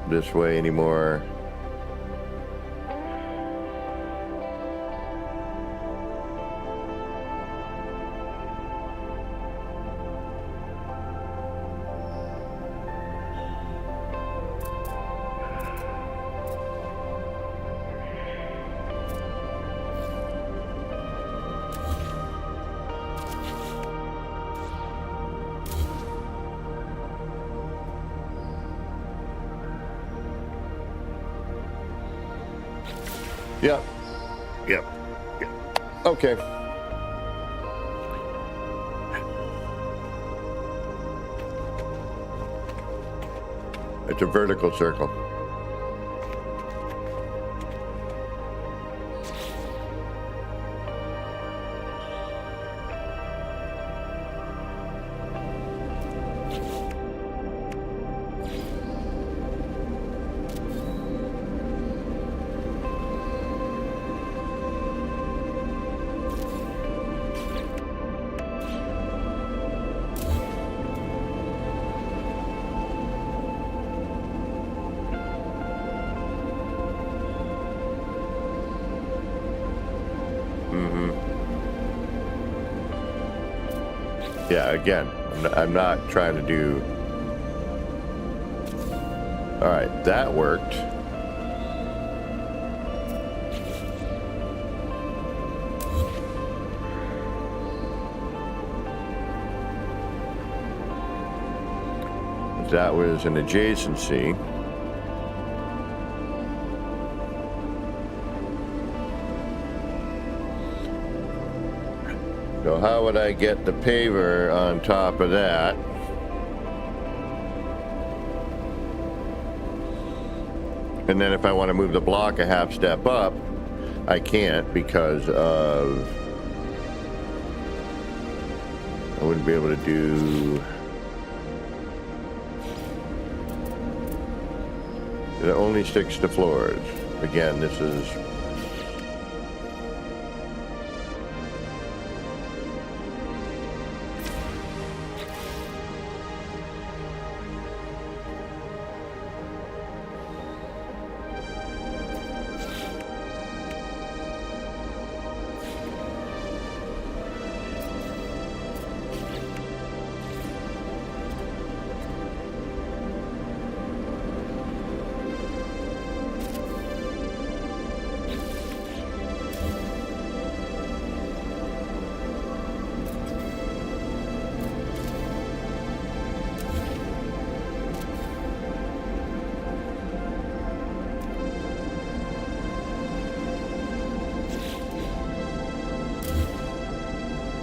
this way anymore. Yep. Yep. Yep. Okay. It's a vertical circle. Yeah, again, I'm not trying to do... All right, that worked. That was an adjacency. So how would I get the paver on top of that? And then if I want to move the block a half step up, I can't because of... I wouldn't be able to do... It only sticks to floors. Again, this is...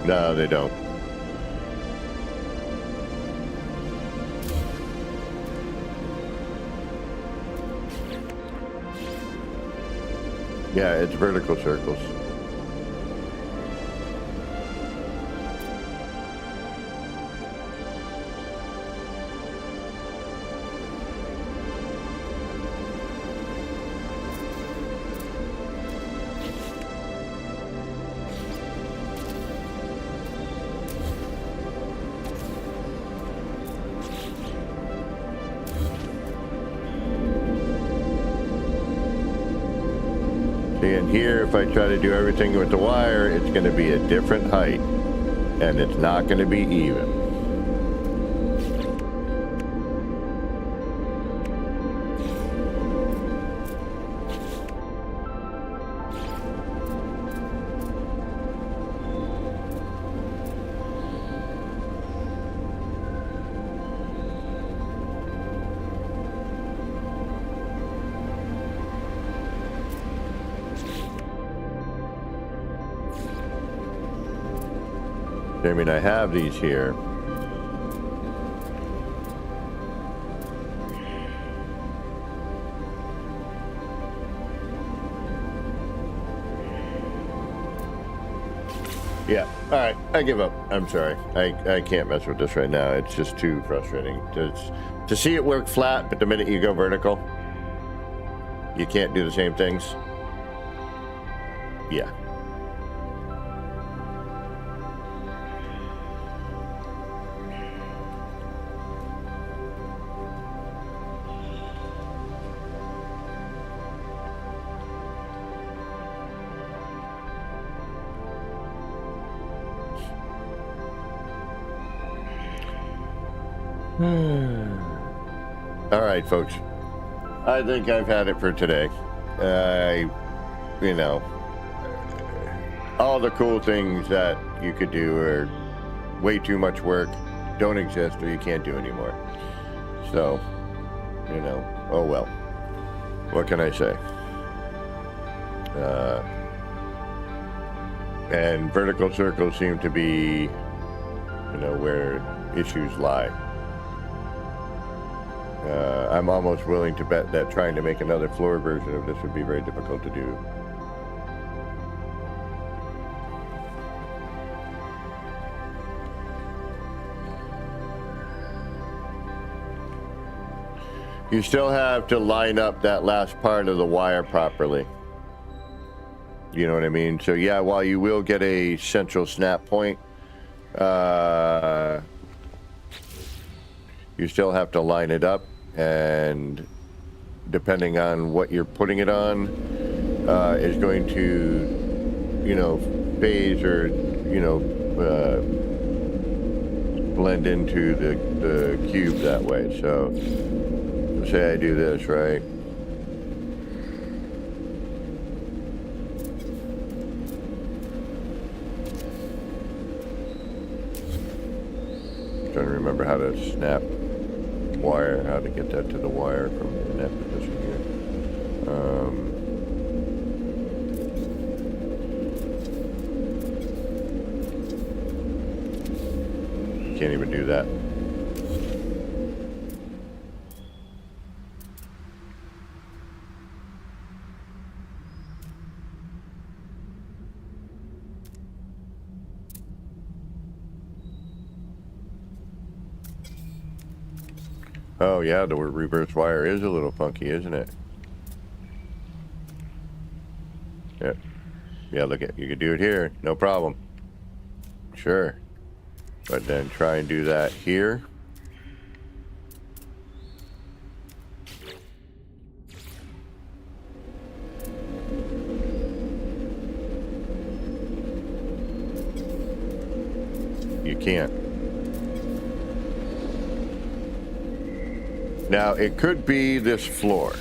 No, they don't. Yeah, it's vertical circles. See, and here, if I try to do everything with the wire, it's going to be a different height, and it's not going to be even. I mean, I have these here. Yeah, all right, I give up. I'm sorry. I can't mess with this right now. It's just too frustrating. To see it work flat, but the minute you go vertical, you can't do the same things. Yeah. All right, folks. I think I've had it for today. You know, all the cool things that you could do are way too much work, don't exist, or you can't do anymore. So, you know, oh well. What can I say? And vertical circles seem to be, you know, where issues lie. I'm almost willing to bet that trying to make another floor version of this would be very difficult to do. You still have to line up that last part of the wire properly. You know what I mean? So yeah, while you will get a central snap point, you still have to line it up, and depending on what you're putting it on, is going to, you know, phase or, you know, blend into the cube that way. So say I do this, right? Trying to remember how to snap wire, how to get that to the wire from in that position here. Can't even do that. Oh yeah, the reverse wire is a little funky, isn't it? Yeah. Yeah, look at, you could do it here, no problem. Sure. But then try and do that here. You can't. Now, it could be this floor.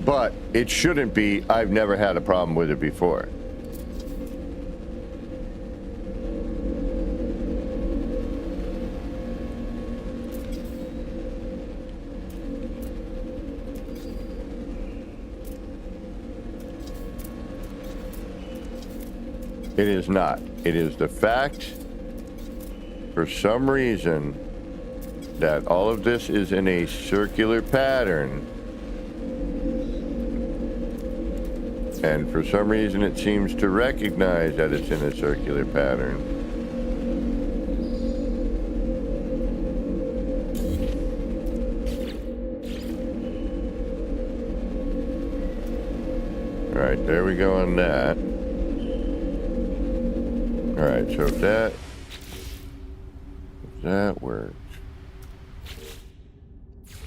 But it shouldn't be. I've never had a problem with it before. It is not. It is the fact, for some reason, that all of this is in a circular pattern. And for some reason, it seems to recognize that it's in a circular pattern. All right, there we go on that. All right, so if that works,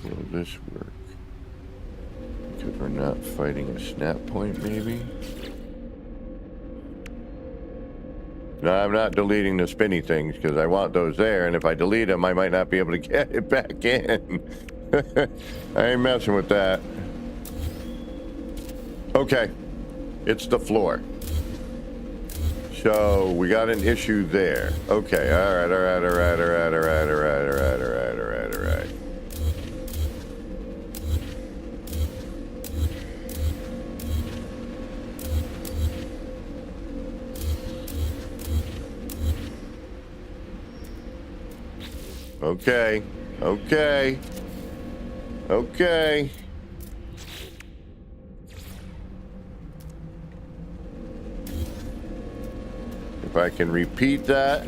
will this work? Because we're not fighting a snap point, maybe? No, I'm not deleting the spinny things because I want those there, and if I delete them, I might not be able to get it back in. I ain't messing with that. Okay, it's the floor. So we got an issue there. Okay, all right. Okay. If I can repeat that.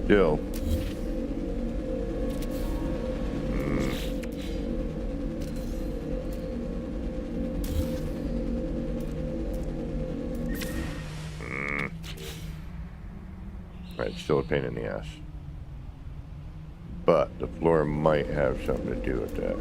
Still. Right, still a pain in the ass. But the floor might have something to do with that.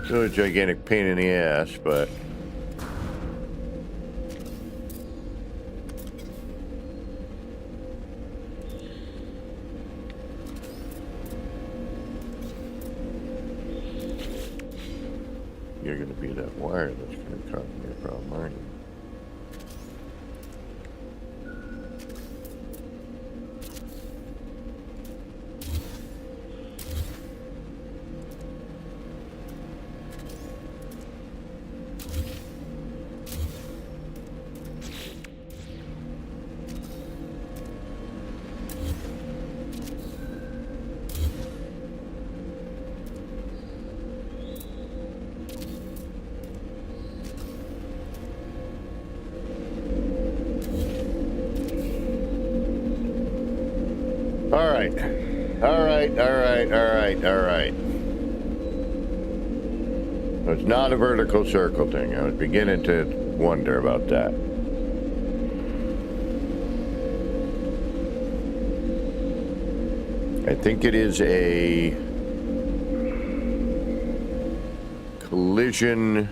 Still a gigantic pain in the ass, but you're going to be that wire that's going to cause me a problem, aren't you? All right. It's not a vertical circle thing. I was beginning to wonder about that. I think it is a collision.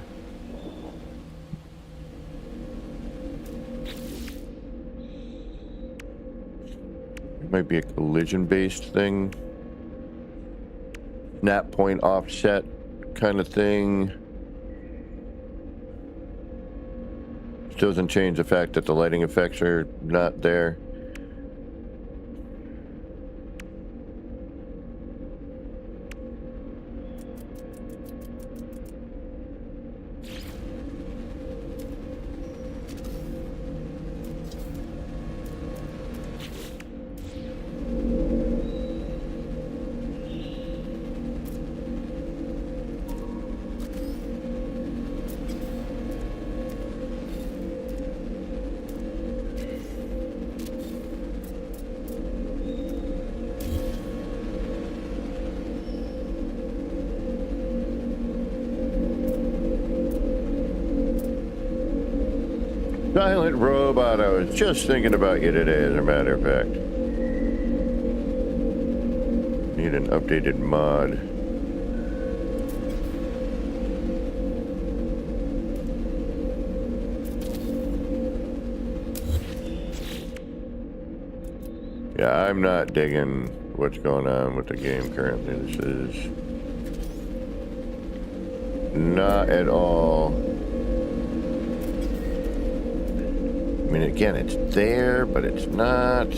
It might be a collision-based thing. Snap point offset kind of thing. Still doesn't change the fact that the lighting effects are not there. Silent robot, I was just thinking about you today, as a matter of fact. Need an updated mod. Yeah, I'm not digging what's going on with the game currently. This is not at all. I mean, again, it's there, but it's not.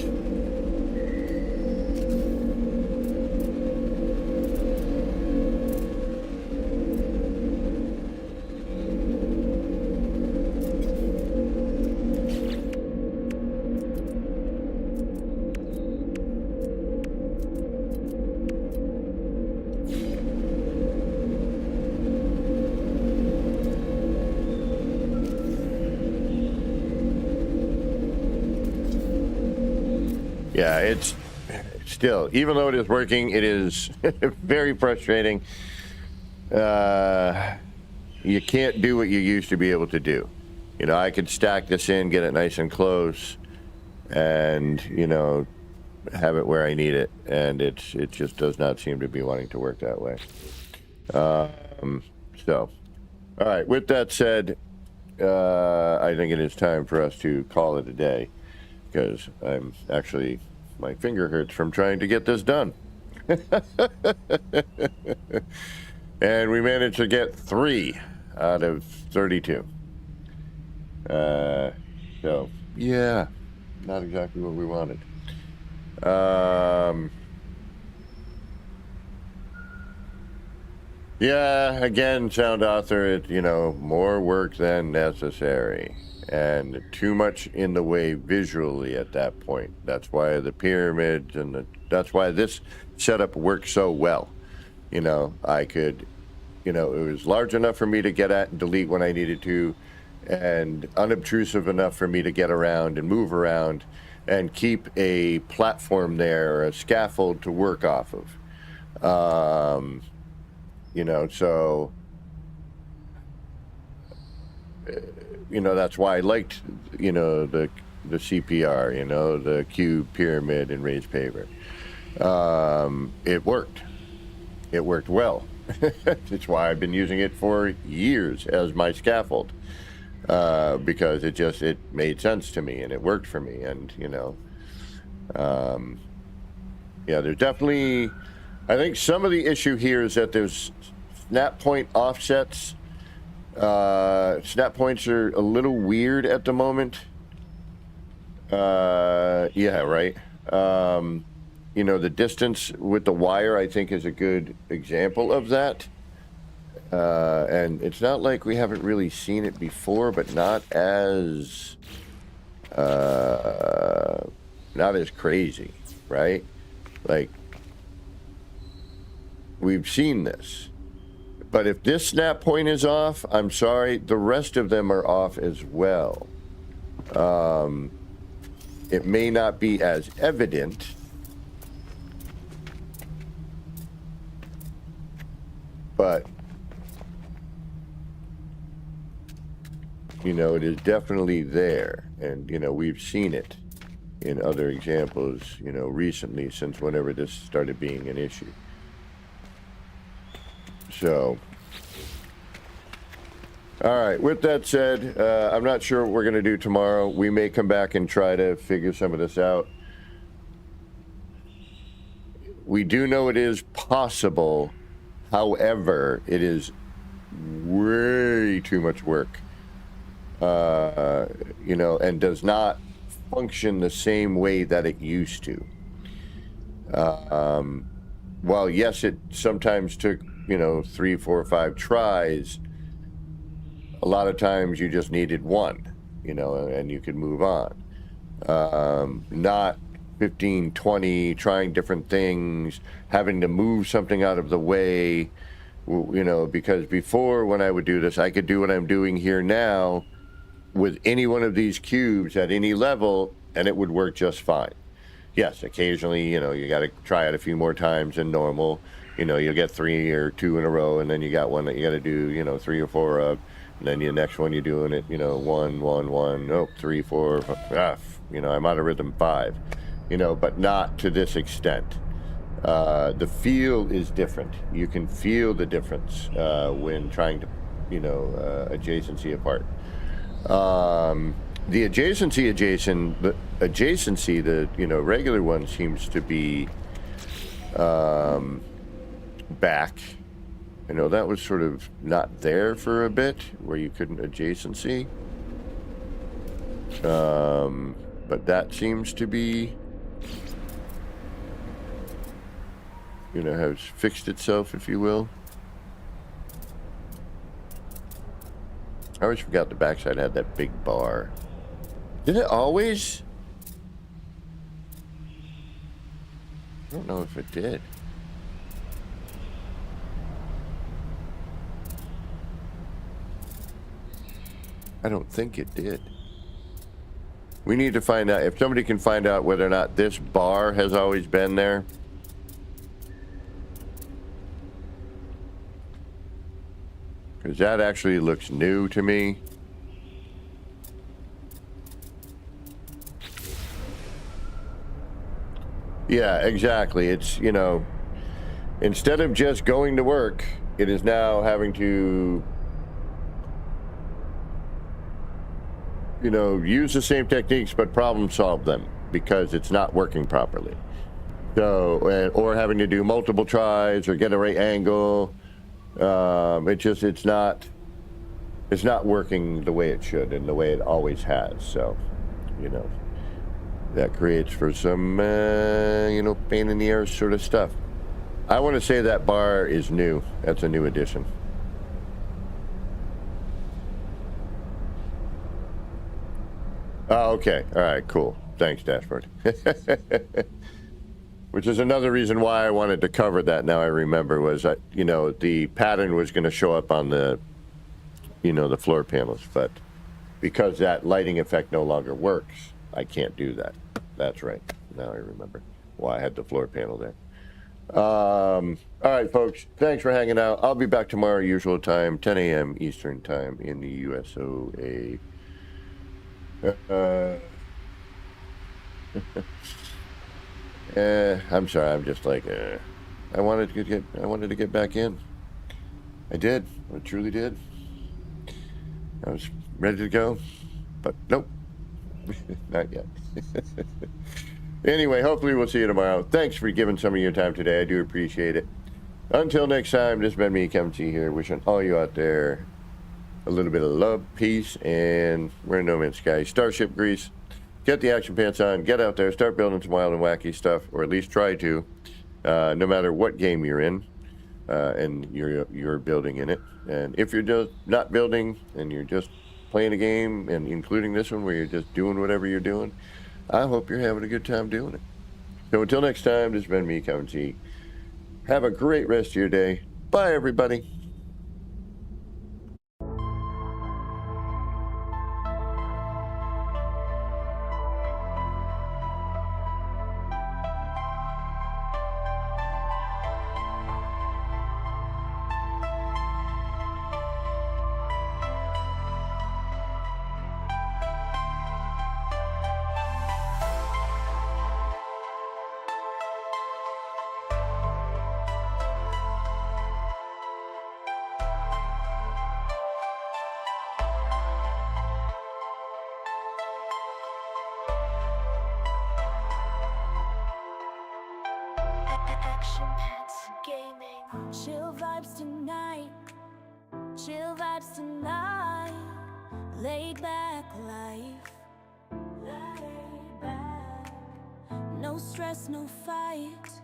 Yeah, it's still, even though it is working, it is very frustrating. You can't do what you used to be able to do. You know, I could stack this in, get it nice and close, and, you know, have it where I need it. And it just does not seem to be wanting to work that way. So, all right, with that said, I think it is time for us to call it a day. Because I'm actually, my finger hurts from trying to get this done. And we managed to get 3 out of 32. So, yeah, not exactly what we wanted. Yeah, again, sound author, you know, more work than necessary. And too much in the way visually at that point. That's why the pyramids and that's why this setup worked so well. You know, I could, you know, it was large enough for me to get at and delete when I needed to, and unobtrusive enough for me to get around and move around and keep a platform there, or a scaffold to work off of. You know, so, you know, that's why I liked, you know, the CPR, you know, the cube, pyramid, and raised paver. It worked. It worked well. That's why I've been using it for years as my scaffold, because it made sense to me and it worked for me. And, you know, yeah, there's definitely, I think some of the issue here is that there's snap point offsets. Snap points are a little weird at the moment. Yeah, right. You know, the distance with the wire, I think, is a good example of that. And it's not like we haven't really seen it before, but not as crazy, right? Like, we've seen this. But if this snap point is off, I'm sorry, the rest of them are off as well. It may not be as evident, but, you know, it is definitely there. And, you know, we've seen it in other examples, you know, recently, since whenever this started being an issue. So, all right, with that said, I'm not sure what we're going to do tomorrow. We may come back and try to figure some of this out. We do know it is possible. However, it is way too much work, you know, and does not function the same way that it used to. While, yes, it sometimes took, you know, 3, 4, 5 tries, a lot of times you just needed one, you know, and you could move on. Not 15, 20, trying different things, having to move something out of the way, you know, because before, when I would do this, I could do what I'm doing here now with any one of these cubes at any level, and it would work just fine. Yes, occasionally, you know, you got to try it a few more times than normal. You know, you'll get 3 or 2 in a row, and then you got one that you got to do, you know, 3 or 4 of. And then the next one you're doing it, 1, 1, 1, nope, 3, 4, I'm out of rhythm 5, but not to this extent. The feel is different. You can feel the difference when trying to, adjacency apart. The adjacency, the regular one seems to be back. That was sort of not there for a bit, where you couldn't adjacency. But that seems to be, has fixed itself, if you will. I always forgot the backside had that big bar. Did it always? I don't know if it did. I don't think it did. We need to find out, if somebody can find out whether or not this bar has always been there. Because that actually looks new to me. Yeah, exactly. It's, instead of just going to work, it is now having to, use the same techniques but problem solve them because it's not working properly. So, or having to do multiple tries or get a right angle. It's not working the way it should and the way it always has. So, that creates for some, pain in the air sort of stuff. I want to say that bar is new. That's a new addition. Oh, okay. All right, cool. Thanks, Dashboard. Which is another reason why I wanted to cover that. Now I remember was that, the pattern was going to show up on the, the floor panels, but because that lighting effect no longer works, I can't do that. That's right. Now I remember why I had the floor panel there. All right, folks. Thanks for hanging out. I'll be back tomorrow, usual time, 10 a.m. Eastern time in the USOA. I'm sorry. I'm just like, I wanted to get back in. I did. I truly did. I was ready to go, but nope, not yet. Anyway, hopefully we'll see you tomorrow. Thanks for giving some of your time today. I do appreciate it. Until next time, this has been me, Kevin T here, wishing all you out there a little bit of love, peace, and we're in no man's sky. Starship grease. Get the action pants on. Get out there. Start building some wild and wacky stuff, or at least try to. No matter what game you're in, and you're building in it. And if you're just not building and you're just playing a game, and including this one where you're just doing whatever you're doing, I hope you're having a good time doing it. So until next time, this has been me, Kevin T. Have a great rest of your day. Bye, everybody. Action Pants Gaming. Chill vibes tonight. Chill vibes tonight. Laid back life. Laid back. No stress, no fight.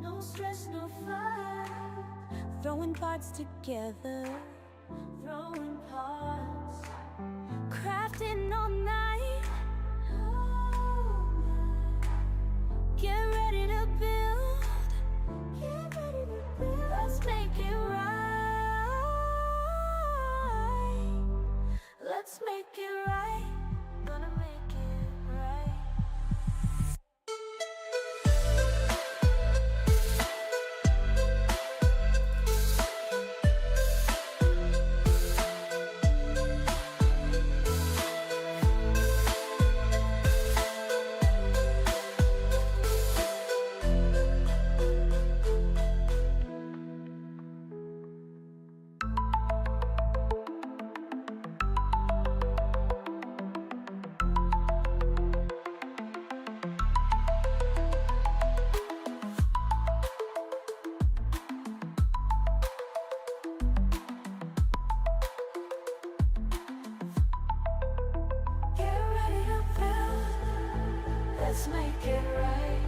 No stress, no fight. Throwing parts together. Throwing parts. Crafting all night. Get ready to build. Get ready to build. Let's make it right. Let's make it right. Gonna make it right. Let's make it right.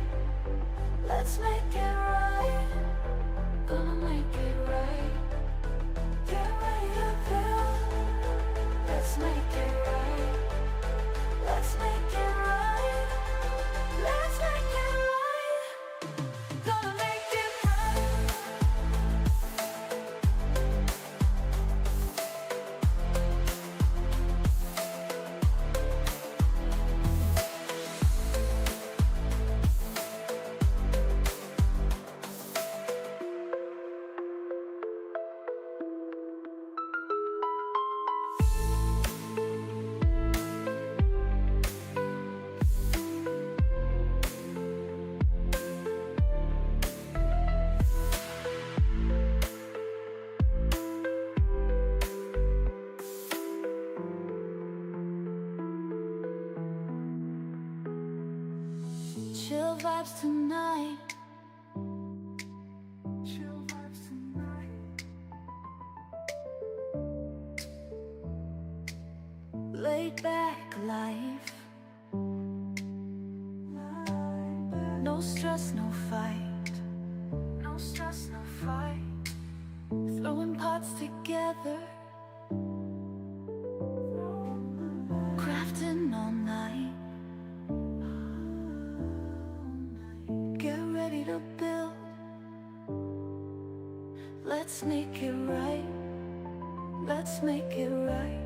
Let's make it right. Gonna make it right. Get ready to build. Let's make it right. Let's make it right. Let's make it right. Gonna make it right. Chill vibes tonight. Chill vibes tonight. Laid back life. No stress, no fight. No stress, no fight. Throwing pots together. Crafting all night. Get ready to build. Let's make it right. Let's make it right.